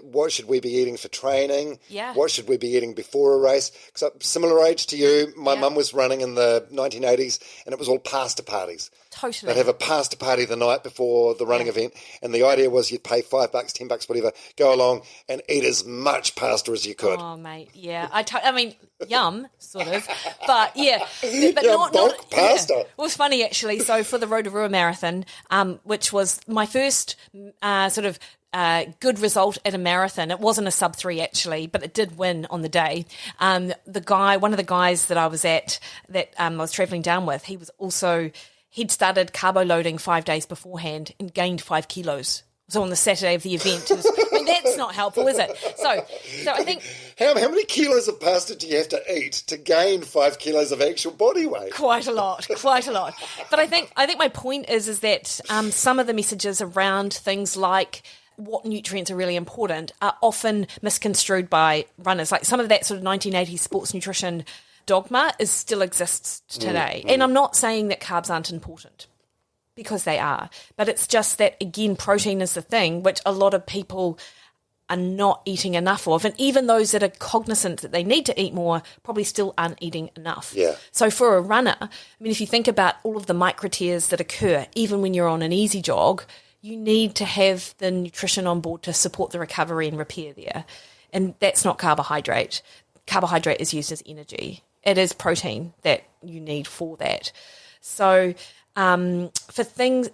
what should we be eating for training? Yeah. What should we be eating before a race? Because I'm similar age to you. My mum was running in the 1980s, and it was all pasta parties. Totally. They'd have a pasta party the night before the running event, and the idea was you'd pay $5, $10, whatever, go along and eat as much pasta as you could. Oh, mate, yeah. I mean, yum, sort of, but yeah. But bulk pasta. Yeah. It was funny, actually. So for the Rotorua Marathon, which was my first sort of good result at a marathon. It wasn't a sub 3 actually, but it did win on the day. One of the guys that I was at, that I was travelling down with, he'd started carbo loading 5 days beforehand and gained 5 kilos. So on the Saturday of the event, that's not helpful, is it? So I think how many kilos of pasta do you have to eat to gain 5 kilos of actual body weight? Quite a lot. But I think my point is that some of the messages around things like what nutrients are really important are often misconstrued by runners. Like some of that sort of 1980s sports nutrition dogma still exists today. And I'm not saying that carbs aren't important, because they are. But it's just that, again, protein is the thing which a lot of people are not eating enough of. And even those that are cognizant that they need to eat more probably still aren't eating enough. Yeah. So for a runner, I mean, if you think about all of the micro tears that occur, even when you're on an easy jog, you need to have the nutrition on board to support the recovery and repair there. And that's not carbohydrate. Carbohydrate is used as energy. It is protein that you need for that. So depending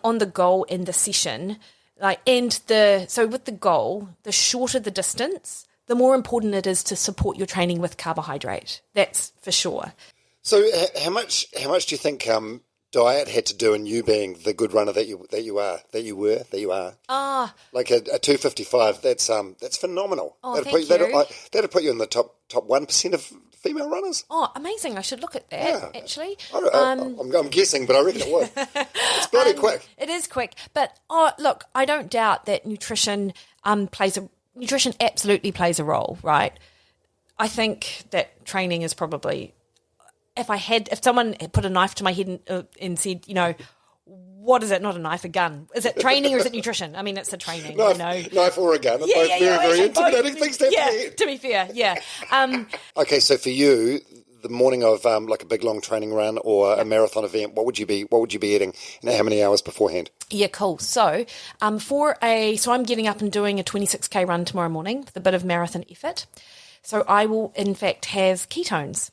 on the goal in the session, with the goal, the shorter the distance, the more important it is to support your training with carbohydrate. That's for sure. So how much do you think diet had to do in you being the good runner that you are? Like a 255, that's phenomenal. Oh, thank you. That'd put you in the top 1% of female runners. Oh, amazing. I should look at that, actually. I'm guessing, but I reckon it would. It's bloody quick. It is quick. But, look, I don't doubt that nutrition absolutely plays a role, right? I think that training is probably, if someone had put a knife to my head and said, what is it? Not a knife, a gun. Is it training or is it nutrition? I mean, it's a training. Knife or a gun. Both very intimidating things to have to to be fair, yeah. Okay, so for you, the morning of like a big long training run or a marathon event, what would you be eating, and how many hours beforehand? Yeah, cool. So I'm getting up and doing a 26k run tomorrow morning with a bit of marathon effort. So I will in fact have ketones.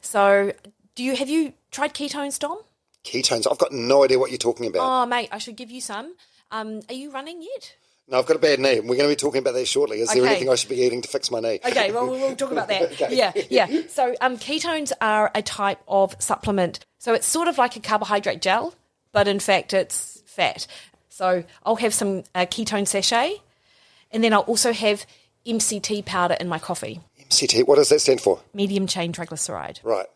So have you tried ketones, Dom? Ketones? I've got no idea what you're talking about. Oh, mate, I should give you some. Are you running yet? No, I've got a bad knee. We're going to be talking about that shortly. Is there anything I should be eating to fix my knee? Okay, well, we'll talk about that. Okay. Yeah. So ketones are a type of supplement. So it's sort of like a carbohydrate gel, but in fact it's fat. So I'll have some ketone sachet, and then I'll also have MCT powder in my coffee. MCT, what does that stand for? Medium chain triglyceride. Right.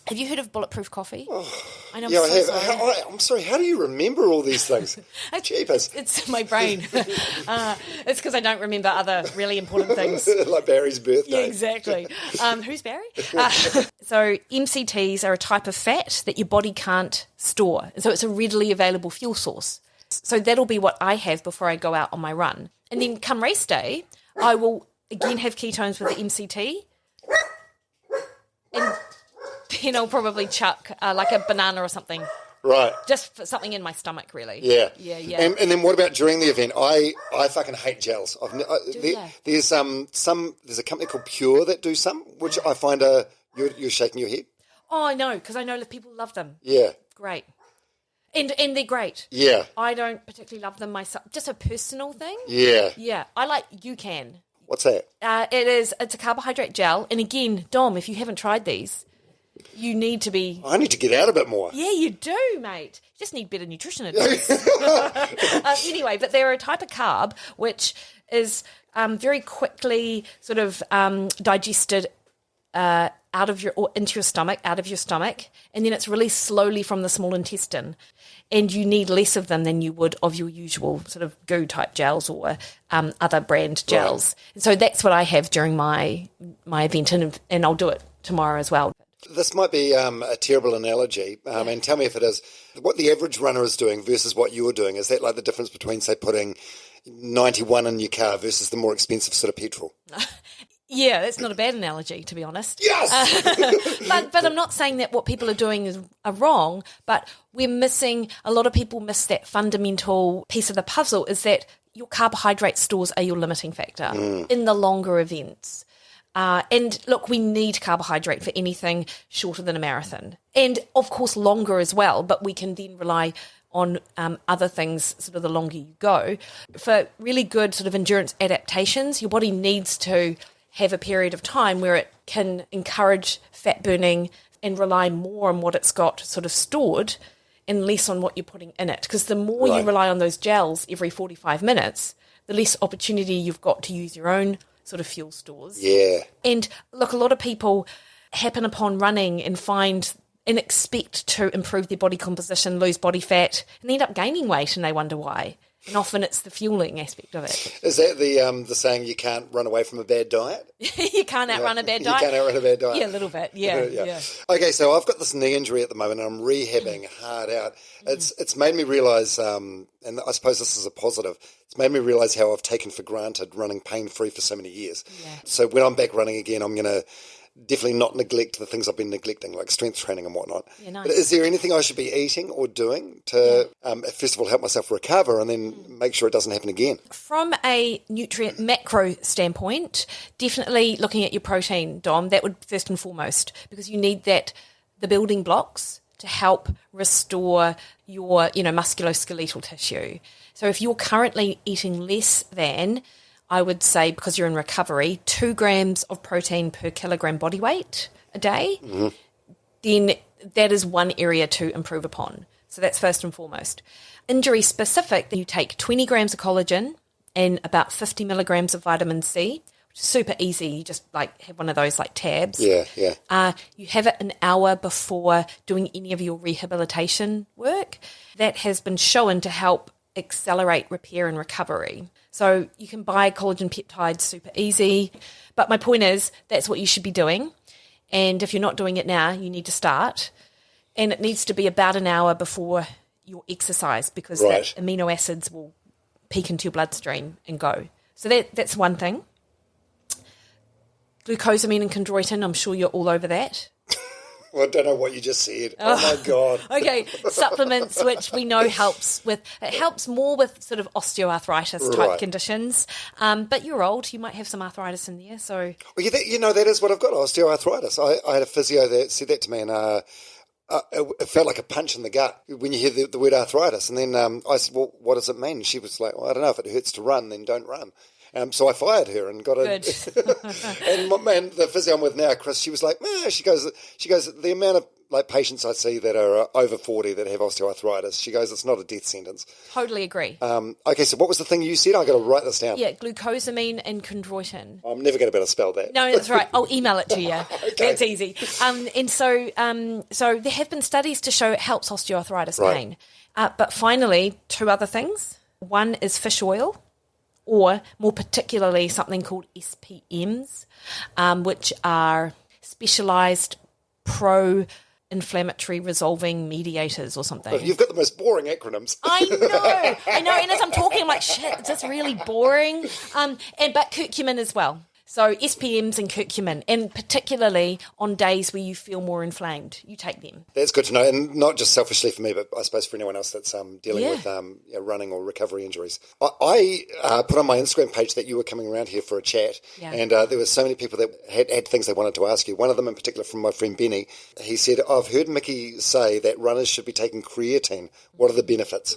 Have you heard of bulletproof coffee? Oh, I know. Yeah, I have. I'm sorry. How do you remember all these things? Jeepers. It's my brain. It's because I don't remember other really important things. Like Barry's birthday. Yeah, exactly. Who's Barry? So MCTs are a type of fat that your body can't store. So it's a readily available fuel source. So that'll be what I have before I go out on my run. And then come race day, I will again have ketones with the MCT. And then I'll probably chuck like a banana or something. Right. Just for something in my stomach, really. Yeah. Yeah. And then what about during the event? I fucking hate gels. There's a company called Pure that do some, which I find you're shaking your head. Oh, I know, because I know that people love them. Yeah. Great. And they're great. Yeah. I don't particularly love them myself. Just a personal thing. Yeah. Yeah. I like UCAN. What's that? It's a carbohydrate gel. And again, Dom, if you haven't tried these, you need to be... I need to get out a bit more. Yeah, you do, mate. You just need better nutrition advice. Anyway, but they're a type of carb which is very quickly sort of digested into your stomach, out of your stomach, and then it's released slowly from the small intestine. And you need less of them than you would of your usual sort of goo type gels or other brand gels. Right. And so that's what I have during my event, and I'll do it tomorrow as well. This might be a terrible analogy, and tell me if it is. What the average runner is doing versus what you're doing, is that like the difference between, say, putting 91 in your car versus the more expensive sort of petrol? Yeah, that's not a bad analogy, to be honest. Yes! But I'm not saying that what people are doing are wrong, but a lot of people miss that fundamental piece of the puzzle, is that your carbohydrate stores are your limiting factor in the longer events. And look, we need carbohydrate for anything shorter than a marathon. And of course longer as well, but we can then rely on other things sort of the longer you go. For really good sort of endurance adaptations, your body needs to have a period of time where it can encourage fat burning and rely more on what it's got sort of stored and less on what you're putting in it. Because the more you rely on those gels every 45 minutes, the less opportunity you've got to use your own sort of fuel stores. Yeah. And look, a lot of people happen upon running and expect to improve their body composition, lose body fat, and they end up gaining weight and they wonder why. And often it's the fueling aspect of it. Is that the saying, you can't run away from a bad diet? You can't outrun a bad diet? You can't outrun a bad diet? Yeah, a little bit, yeah. Okay, so I've got this knee injury at the moment and I'm rehabbing hard out. It's made me realise, and I suppose this is a positive, it's made me realise how I've taken for granted running pain-free for so many years. Yeah. So when I'm back running again, I'm going to definitely not neglect the things I've been neglecting, like strength training and whatnot. Yeah, nice. But is there anything I should be eating or doing to, first of all, help myself recover and then make sure it doesn't happen again? From a nutrient macro standpoint, definitely looking at your protein, Dom, that would first and foremost, because you need the building blocks to help restore your, musculoskeletal tissue. So if you're currently eating less than, I would say, because you're in recovery, 2 grams of protein per kilogram body weight a day, then that is one area to improve upon. So that's first and foremost. Injury specific, you take 20 grams of collagen and about 50 milligrams of vitamin C, which is super easy. You just have one of those tabs. Yeah. You have it an hour before doing any of your rehabilitation work. That has been shown to help accelerate repair and recovery. So you can buy collagen peptides super easy. But my point is, that's what you should be doing. And if you're not doing it now, you need to start. And it needs to be about an hour before your exercise, because that amino acids will peak into your bloodstream and go. So that's one thing. Glucosamine and chondroitin, I'm sure you're all over that. Well, I don't know what you just said. Oh my God. Okay, supplements, which we know helps more with sort of osteoarthritis type conditions. But you're old, you might have some arthritis in there. So, well, that is what I've got, osteoarthritis. I had a physio that said that to me, and it felt like a punch in the gut when you hear the word arthritis. And then I said, well, what does it mean? And she was like, well, I don't know, if it hurts to run, then don't run. So I fired her and got Good. And the physio I'm with now, Chris, she was like, man, she goes, the amount of patients I see that are over 40 that have osteoarthritis, she goes, it's not a death sentence. Totally agree. Okay, so what was the thing you said? I got to write this down. Yeah, glucosamine and chondroitin. I'm never going to be able to spell that. No, that's right. I'll email it to you. Okay. That's easy. And so there have been studies to show it helps osteoarthritis pain. But finally, 2 other things. One is fish oil, or more particularly something called SPMs, which are specialised pro-inflammatory resolving mediators or something. Well, you've got the most boring acronyms. I know. And as I'm talking, I'm like, shit, is this really boring? But curcumin as well. So SPMs and curcumin, and particularly on days where you feel more inflamed, you take them. That's good to know, and not just selfishly for me, but I suppose for anyone else that's dealing with running or recovery injuries. I put on my Instagram page that you were coming around here for a chat, and there were so many people that had things they wanted to ask you. One of them in particular from my friend Benny, he said, I've heard Mikki say that runners should be taking creatine. What are the benefits?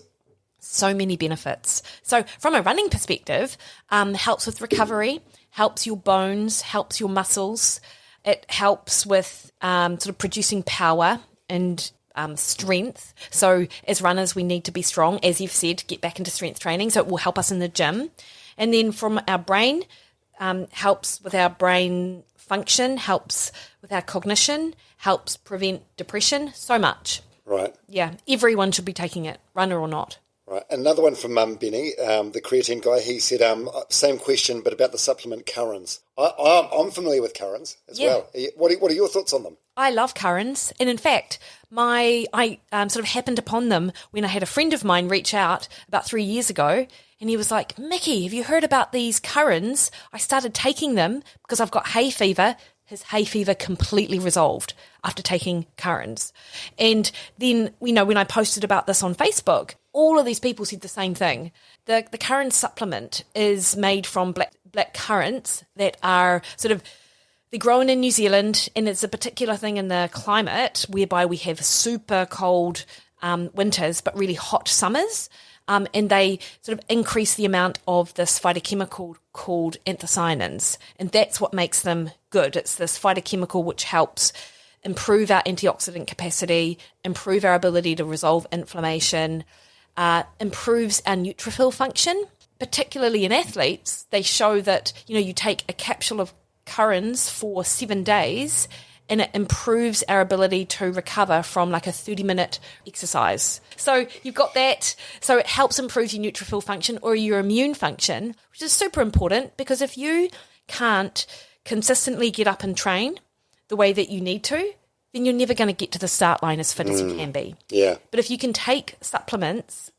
So many benefits. So from a running perspective, helps with recovery, helps your bones, helps your muscles. It helps with sort of producing power and strength. So as runners, we need to be strong. As you've said, get back into strength training. So it will help us in the gym. And then from our brain, helps with our brain function, helps with our cognition, helps prevent depression, so much. Right. Yeah, everyone should be taking it, runner or not. Right. Another one from Benny, the creatine guy. He said, same question, but about the supplement Currans. I'm familiar with Currans as well. What are your thoughts on them? I love Currans. And in fact, I sort of happened upon them when I had a friend of mine reach out about 3 years ago. And he was like, Mikki, have you heard about these Currans? I started taking them because I've got hay fever. His hay fever completely resolved after taking Currans. And then, when I posted about this on Facebook, all of these people said the same thing. The Currans supplement is made from black currants that are they're grown in New Zealand, and it's a particular thing in the climate whereby we have super cold winters, but really hot summers. And they sort of increase the amount of this phytochemical called anthocyanins. And that's what makes them good. It's this phytochemical which helps improve our antioxidant capacity, improve our ability to resolve inflammation, improves our neutrophil function. Particularly in athletes, they show that, you take a capsule of currans for 7 days and it improves our ability to recover from like a 30-minute exercise. So you've got that. So it helps improve your neutrophil function or your immune function, which is super important because if you can't consistently get up and train the way that you need to, then you're never going to get to the start line as fit as you can be. Yeah. But if you can take supplements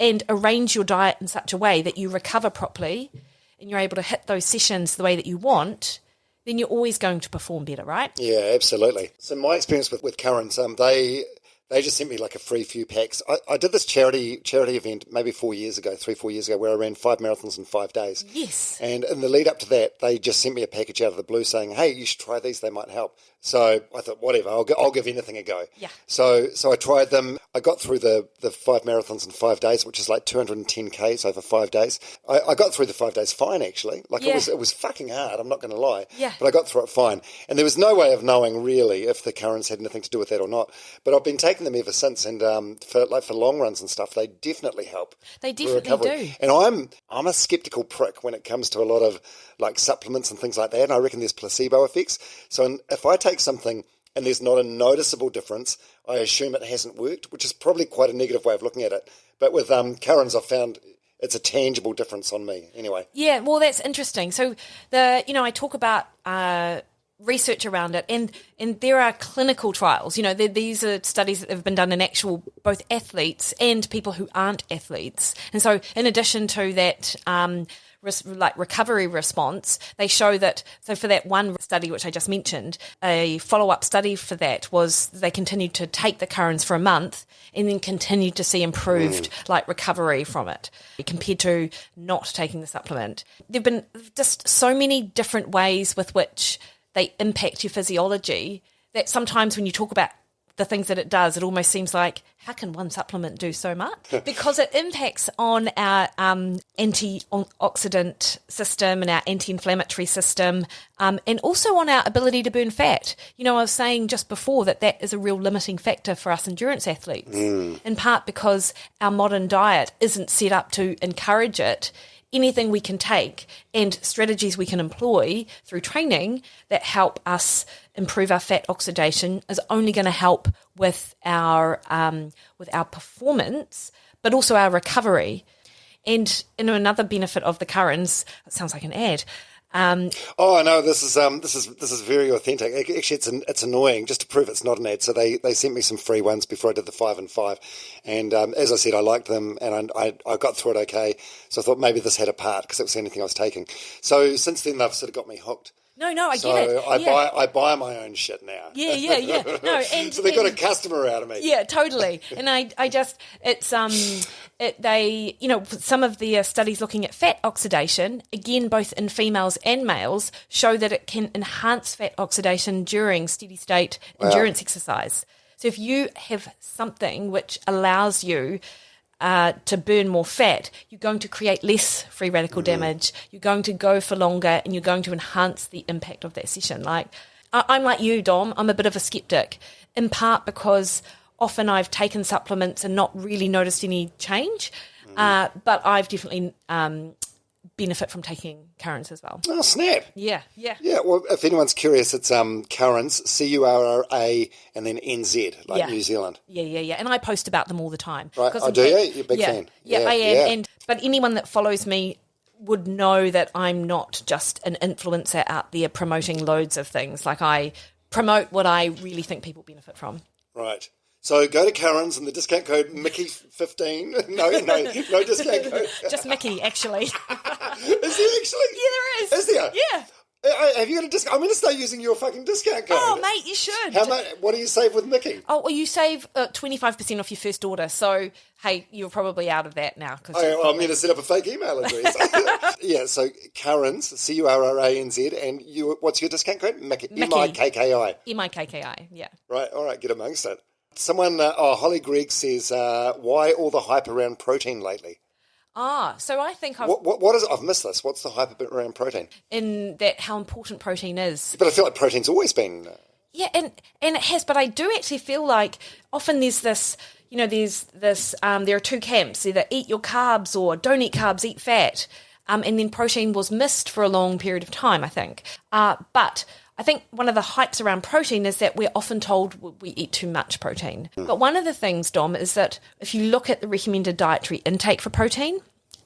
and arrange your diet in such a way that you recover properly and you're able to hit those sessions the way that you want, then you're always going to perform better, right? Yeah, absolutely. So my experience with currants, they just sent me like a free few packs. I did this charity event maybe 3-4 years ago, where I ran 5 marathons in 5 days. Yes. And in the lead up to that, they just sent me a package out of the blue saying, hey, you should try these, they might help. So I thought, whatever, I'll give anything a go. Yeah. So I tried them. I got through the 5 marathons in 5 days, which is like 210 Ks over 5 days. I got through the 5 days fine, actually. It was fucking hard, I'm not going to lie. Yeah. But I got through it fine. And there was no way of knowing really if the currants had anything to do with that or not. But I've been taking them ever since, and for long runs and stuff, they definitely help. They definitely do. And I'm a skeptical prick when it comes to a lot of like supplements and things like that, and I reckon there's placebo effects. So if I take something and there's not a noticeable difference, I assume it hasn't worked, which is probably quite a negative way of looking at it. But with currants, I've found it's a tangible difference on me anyway. Yeah, well, that's interesting. So I talk about research around it, and there are clinical trials. These are studies that have been done in actual both athletes and people who aren't athletes. And so in addition to that recovery response, they show that, so for that one study which I just mentioned, a follow-up study for that was they continued to take the currants for a month and then continued to see improved recovery from it compared to not taking the supplement. There have been just so many different ways with which they impact your physiology that sometimes when you talk about the things that it does, it almost seems like, how can one supplement do so much? Because it impacts on our antioxidant system and our anti-inflammatory system, and also on our ability to burn fat. I was saying just before that is a real limiting factor for us endurance athletes, in part because our modern diet isn't set up to encourage it. Anything we can take and strategies we can employ through training that help us improve our fat oxidation is only going to help with our performance, but also our recovery. And another benefit of the currants, it sounds like an ad. Oh no, this is very authentic. Actually, it's annoying just to prove it's not an ad. So they sent me some free ones before I did the 5 and 5, and as I said, I liked them and I got through it okay. So I thought maybe this had a part because it was the only thing I was taking. So since then, they've sort of got me hooked. No, I get it. I buy my own shit now. Yeah. No, and so they got a customer out of me. Yeah, totally. And some of the studies looking at fat oxidation, again, both in females and males, show that it can enhance fat oxidation during steady state endurance exercise. So if you have something which allows you to burn more fat, you're going to create less free radical damage, you're going to go for longer, and you're going to enhance the impact of that session. Like, I'm like you, Dom, I'm a bit of a skeptic, in part because often I've taken supplements and not really noticed any change, but I've definitely benefit from taking currants as well. Oh, snap. Yeah. Yeah, well, if anyone's curious, it's currants, Curra, and then NZ, like New Zealand. Yeah. And I post about them all the time. Right, do you? You're a big fan. Yeah, I am. Yeah. But anyone that follows me would know that I'm not just an influencer out there promoting loads of things. Like, I promote what I really think people benefit from. Right. So go to Currans and the discount code Mickey15. No discount code. Just Mickey, actually. Is there actually? Yeah, there is. Is there? Yeah. Have you got a discount? I'm going to start using your fucking discount code. Oh, mate, you should. How much? What do you save with Mickey? Oh, well, you save 25% off your first order. So, hey, you're probably out of that now. I'm going to set up a fake email address. Yeah, so Currans, Curranz, and what's your discount code? Mickey. M-I-K-K-I. M-I-K-K-I, yeah. Right, all right, get amongst it. Someone, Holly Gregg says, why all the hype around protein lately? So I think What is it? I've missed this. What's the hype around protein? in that how important protein is. But I feel like protein's always been... Yeah, and it has, but I do actually feel like often there's this, there are two camps, either eat your carbs or don't eat carbs, eat fat. And then protein was missed for a long period of time, I think. But I think one of the hypes around protein is that we're often told we eat too much protein. But one of the things, Dom, is that if you look at the recommended dietary intake for protein,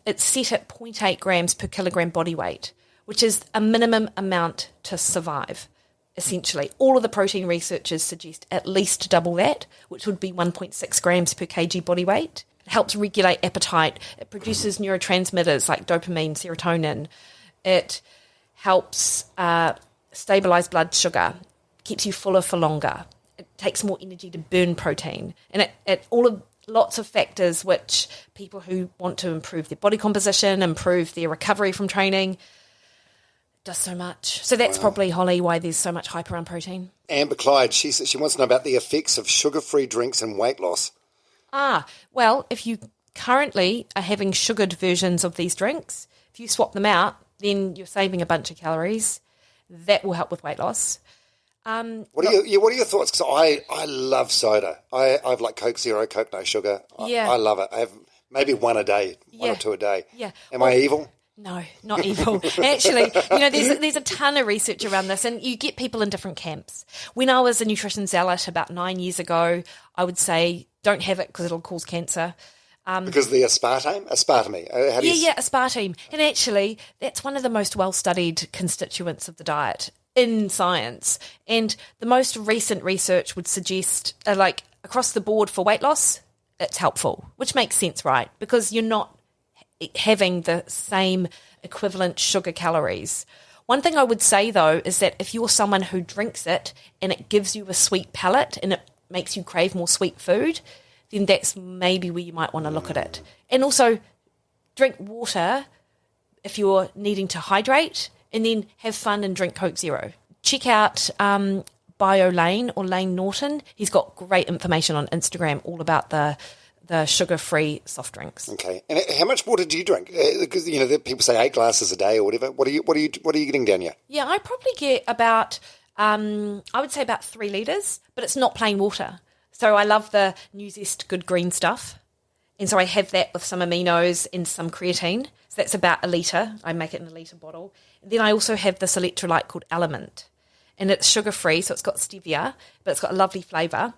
it's set at 0.8 grams per kilogram body weight, which is a minimum amount to survive, essentially. All of the protein researchers suggest at least double that, which would be 1.6 grams per kg body weight. It helps regulate appetite. It produces neurotransmitters like dopamine, serotonin. It helps... stabilise blood sugar, keeps you fuller for longer. It takes more energy to burn protein. And lots of factors which people who want to improve their body composition, improve their recovery from training, does so much. So that's probably, Holly, why there's so much hype around protein. Amber Clyde, she wants to know about the effects of sugar-free drinks and weight loss. Well, if you currently are having sugared versions of these drinks, if you swap them out, then you're saving a bunch of calories. That will help with weight loss. What are your thoughts? Because I love soda. I've like Coke Zero, Coke No Sugar. I love it. I have maybe one a day, one or two a day. Yeah. Am I evil? No, not evil. Actually, there's a ton of research around this, and you get people in different camps. When I was a nutrition zealot about 9 years ago, I would say don't have it because it'll cause cancer. Because of the aspartame? Aspartame. How do you... aspartame. And actually, that's one of the most well-studied constituents of the diet in science. And the most recent research would suggest, across the board for weight loss, it's helpful, which makes sense, right? Because you're not having the same equivalent sugar calories. One thing I would say, though, is that if you're someone who drinks it and it gives you a sweet palate and it makes you crave more sweet food, then that's maybe where you might want to look at it. And also, drink water if you're needing to hydrate, and then have fun and drink Coke Zero. Check out Bio Lane or Lane Norton. He's got great information on Instagram all about the sugar-free soft drinks. Okay. And how much water do you drink? Because people say 8 glasses a day or whatever. What are you getting down here? Yeah, I probably get about I would say about 3 litres, but it's not plain water. So I love the New Zest Good Green stuff. And so I have that with some aminos and some creatine. So that's about 1 litre. I make it in a litre bottle. And then I also have this electrolyte called Element. And it's sugar-free, so it's got stevia, but it's got a lovely flavour.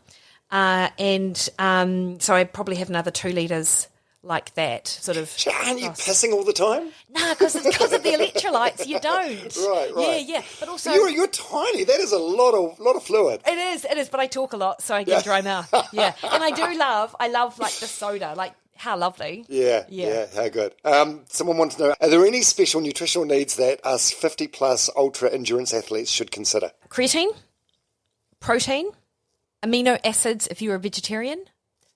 So I probably have another 2 litres like that. Sort of. Aren't you pissing all the time? No, because it's because of the electrolytes. You don't. Right. Yeah. But also, you're tiny. That is a lot of fluid. It is. But I talk a lot, so I get a dry mouth. Yeah, and I love like the soda. Like how lovely. Yeah. How good. Someone wants to know: are there any special nutritional needs that us 50+ ultra endurance athletes should consider? Creatine, protein, amino acids if you're a vegetarian,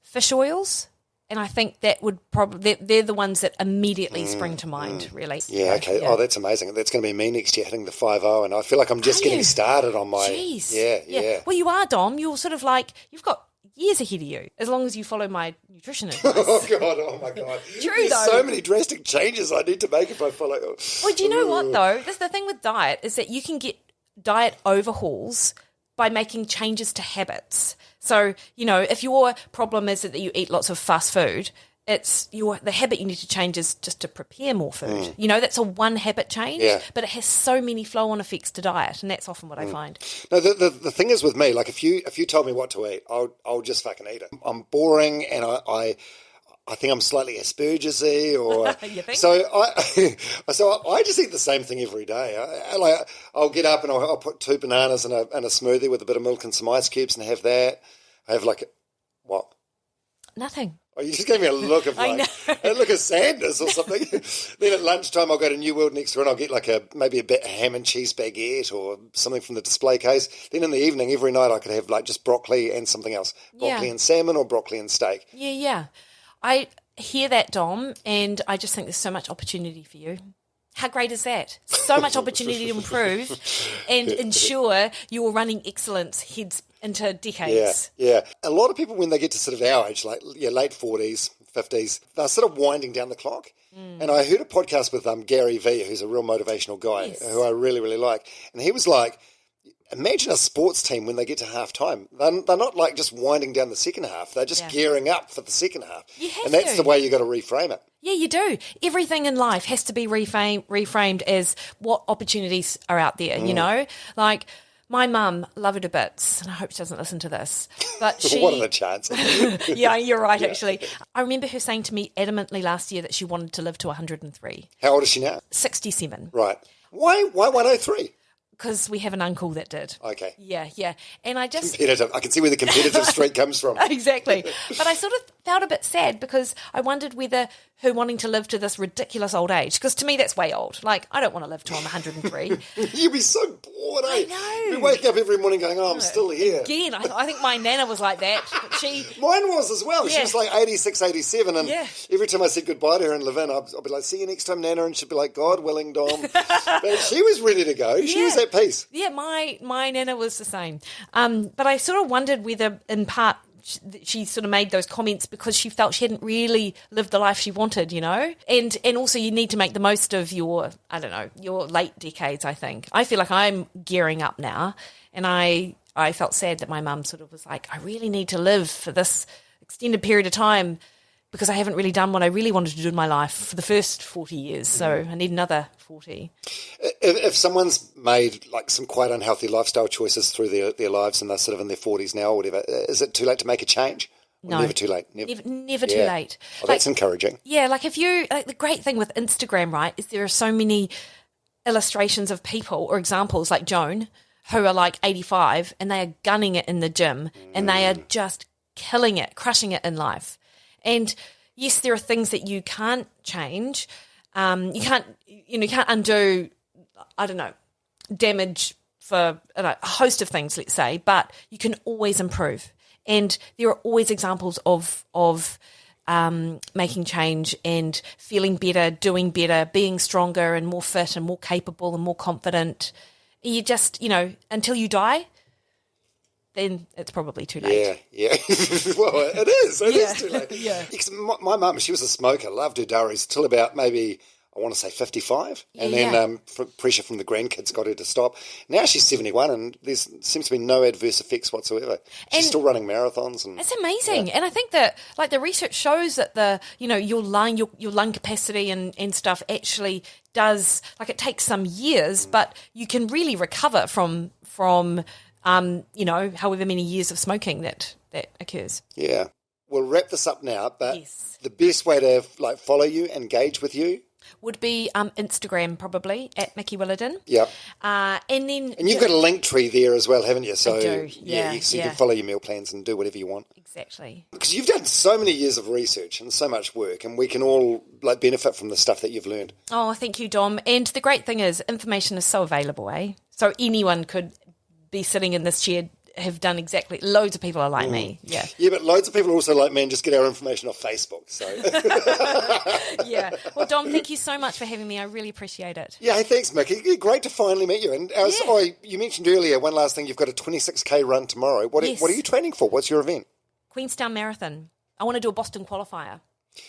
fish oils. And I think that would probably, they're the ones that immediately spring to mind, really. Yeah, okay. Yeah. Oh, that's amazing. That's going to be me next year, hitting the 5.0, and I feel like I'm just getting started on my... Jeez. Yeah. Well, you are, Dom. You're sort of like, you've got years ahead of you, as long as you follow my nutritionist advice. Oh my God. True, There's though. so many drastic changes I need to make if I follow... Well, do you know what, though? That's the thing with diet, is that you can get diet overhauls by making changes to habits. So, if your problem is that you eat lots of fast food, the habit you need to change is just to prepare more food. That's a one habit change, but it has so many flow-on effects to diet, and that's often what I find. No, the thing is with me, like if you told me what to eat, I'll just fucking eat it. I'm boring, and I think I'm slightly Asperger's-y, or you think? so I just eat the same thing every day. I'll get up and I'll put 2 bananas in a smoothie with a bit of milk and some ice cubes and have that. I have what? Nothing. Oh, you just gave me a look of a look of sadness or something. Then at lunchtime I'll go to New World next door and I'll get maybe a bit of ham and cheese baguette or something from the display case. Then in the evening, every night I could have just broccoli and something else. Broccoli and salmon or broccoli and steak. Yeah. I hear that, Dom, and I just think there's so much opportunity for you. How great is that? So much opportunity to improve and ensure your running excellence heads into decades. Yeah. A lot of people, when they get to sort of our age, like late 40s, 50s, they're sort of winding down the clock. And I heard a podcast with Gary Vee, who's a real motivational guy, who I really, really like. And he was like, imagine a sports team when they get to half time. They're not like just winding down the second half. They're just gearing up for the second half. And that's the way you got to reframe it. Yeah, you do. Everything in life has to be reframed as what opportunities are out there, you know? Like, my mum, love her to bits, and I hope she doesn't listen to this, but she... What are the chances? Yeah, you're right, actually. I remember her saying to me adamantly last year that she wanted to live to 103. How old is she now? 67. Right. Why 103? Because we have an uncle that did. Okay. Yeah. And I just... Competitive. I can see where the competitive streak comes from. Exactly. But I sort of felt a bit sad because I wondered whether her wanting to live to this ridiculous old age, because to me that's way old. Like, I don't want to live till I'm 103. You'd be so bored, eh? I know. You'd be waking up every morning going, I'm still here. Again, I think my nana was like that. But Mine was as well. Yeah. She was like 86, 87, and every time I said goodbye to her in Levin, I'd be like, see you next time, Nana, and she'd be like, God willing, Dom. But she was ready to go. She was at peace. Yeah, my nana was the same. But I sort of wondered whether, in part, she sort of made those comments because she felt she hadn't really lived the life she wanted, you know? And also you need to make the most of your late decades, I think. I feel like I'm gearing up now, and I felt sad that my mum sort of was like, I really need to live for this extended period of time because I haven't really done what I really wanted to do in my life for the first 40 years, so I need another 40. If someone's made like some quite unhealthy lifestyle choices through their lives and they're sort of in their 40s now or whatever, is it too late to make a change? No. Never too late. Never too late. Oh, that's encouraging. Yeah, like if you, like the great thing with Instagram, right, is there are so many illustrations of people or examples like Joan who are like 85 and they are gunning it in the gym and they are just killing it, crushing it in life. And yes, there are things that you can't change. You can't undo, damage for a host of things, let's say, but you can always improve. And there are always examples of making change and feeling better, doing better, being stronger and more fit and more capable and more confident. You just, until you die, then it's probably too late. Yeah. Well, it is. It is too late. Yeah. Because my mum, she was a smoker, loved her durries till about maybe, I want to say 55. And then pressure from the grandkids got her to stop. Now she's 71 and there seems to be no adverse effects whatsoever. She's still running marathons. And it's amazing. And I think that like the research shows that your lung capacity and stuff actually does, like it takes some years, but you can really recover from however many years of smoking that occurs. Yeah. We'll wrap this up now, but the best way to follow you, engage with you? Would be Instagram probably, at Mikki Williden. Yep. And you've got a link tree there as well, haven't you? So I do, you can follow your meal plans and do whatever you want. Exactly. Because you've done so many years of research and so much work, and we can all benefit from the stuff that you've learned. Oh, thank you, Dom. And the great thing is information is so available, So anyone could be sitting in this chair, have done exactly. Loads of people are like me. Yeah. Yeah, but loads of people are also like me and just get our information off Facebook. So yeah. Well, Dom, thank you so much for having me. I really appreciate it. Yeah, hey, thanks, Mikki. Great to finally meet you. And you mentioned earlier, one last thing, you've got a 26K run tomorrow. What are you training for? What's your event? Queenstown Marathon. I want to do a Boston qualifier.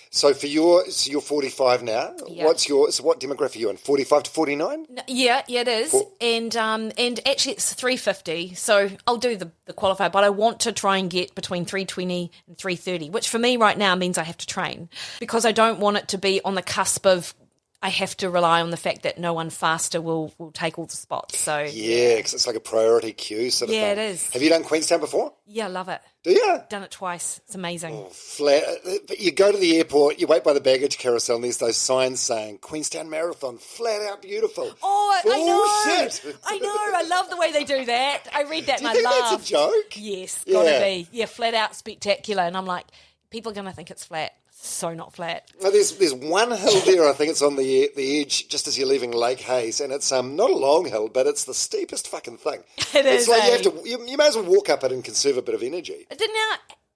So you're 45 now. Yeah. What demographic are you in? 45 to 49? Yeah, it is. And actually it's 350. So I'll do the qualifier, but I want to try and get between 320 and 330, which for me right now means I have to train because I don't want it to be on the cusp of I have to rely on the fact that no one faster will take all the spots. So yeah, because it's like a priority queue sort of thing. Yeah, it is. Have you done Queenstown before? Yeah, love it. Do you? Done it twice. It's amazing. Oh, flat. But you go to the airport, you wait by the baggage carousel, and there's those signs saying Queenstown Marathon, flat out beautiful. Oh, I know. Bullshit. I know. I love the way they do that. I read that Do you and think I laugh. that's a joke? Yes, gotta be. Yeah, flat out spectacular. And I'm like, people are going to think it's flat. So not flat. Well, there's one hill there, I think it's on the edge, just as you're leaving Lake Hayes, and it's not a long hill, but it's the steepest fucking thing. It is. It's like you may as well walk up it and conserve a bit of energy.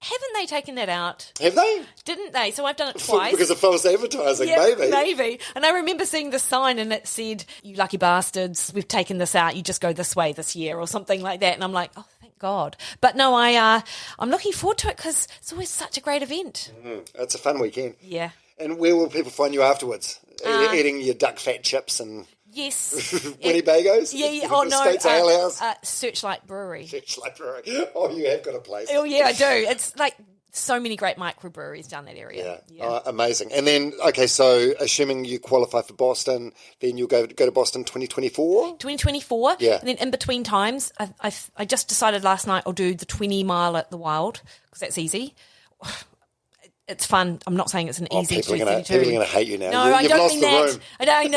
Haven't they taken that out? Have they? Didn't they? So I've done it twice. Because of false advertising, Yeah, maybe. maybe. And I remember seeing the sign and it said, "You lucky bastards, we've taken this out. You just go this way this year," or something like that. And I'm like, oh, thank God. But no, I'm looking forward to it because it's always such a great event. It's a fun weekend. Yeah. And where will people find you afterwards? Eating your duck fat chips and Yes. Winnebagos? Yeah. Oh, no. States Ale House? Searchlight Brewery. Searchlight Brewery. Oh, you have got a place. Oh, yeah, I do. It's like so many great microbreweries down that area. Yeah. Amazing. And then, okay, so assuming you qualify for Boston, then you'll go to Boston 2024? 2024. Yeah. And then in between times, I just decided last night I'll do the 20 mile at the Wild because that's easy. It's fun. I'm not saying it's an easy 232. People are going to hate you now. No, I You've don't lost mean the that. room. I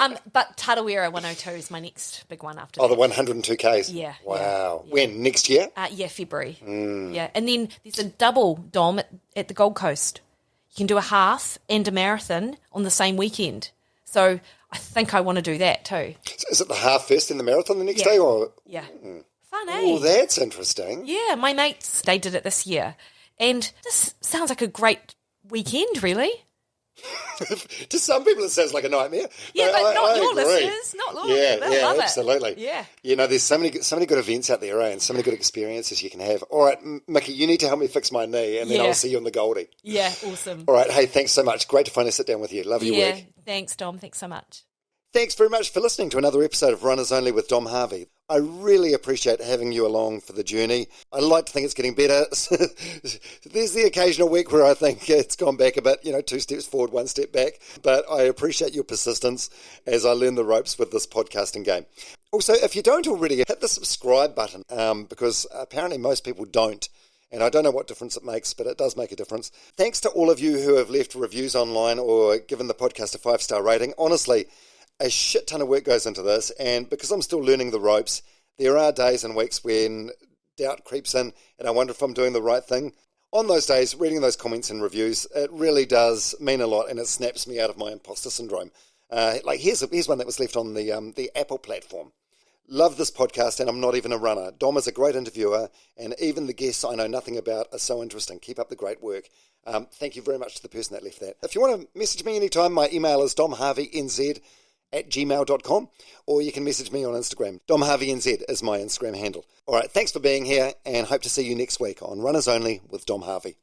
know. But Tarawera 102 is my next big one after that. Oh, the 102Ks? Yeah. Wow. Yeah. When? Next year? Yeah, February. Yeah. And then there's a double, Dom, at the Gold Coast. You can do a half and a marathon on the same weekend. So I think I want to do that too. So is it the half first and the marathon the next day? Or? Yeah. Fun, eh? Oh, that's interesting. Yeah, my mates, they did it this year. And this sounds like a great weekend, really. To some people, it sounds like a nightmare. Yeah, but not your agree. listeners. Not Lord. They'll love absolutely. it. Yeah. You know, there's so many good events out there, and so many good experiences you can have. All right, Mickey, you need to help me fix my knee, and then I'll see you on the Goldie. Yeah, awesome. All right, hey, thanks so much. Great to finally sit down with you. Love your work. Yeah, thanks, Dom. Thanks so much. Thanks very much for listening to another episode of Runners Only with Dom Harvey. I really appreciate having you along for the journey. I like to think it's getting better. There's the occasional week where I think it's gone back a bit, 2 steps forward, 1 step back. But I appreciate your persistence as I learn the ropes with this podcasting game. Also, if you don't already, hit the subscribe button because apparently most people don't. And I don't know what difference it makes, but it does make a difference. Thanks to all of you who have left reviews online or given the podcast a 5-star rating. Honestly, a shit ton of work goes into this, and because I'm still learning the ropes, there are days and weeks when doubt creeps in, and I wonder if I'm doing the right thing. On those days, reading those comments and reviews, it really does mean a lot, and it snaps me out of my imposter syndrome. Here's one that was left on the Apple platform. Love this podcast, and I'm not even a runner. Dom is a great interviewer, and even the guests I know nothing about are so interesting. Keep up the great work. Thank you very much to the person that left that. If you want to message me anytime, my email is domharveynz@gmail.com, or you can message me on Instagram. DomHarveyNZ is my Instagram handle. All right, thanks for being here, and hope to see you next week on Runners Only with Dom Harvey.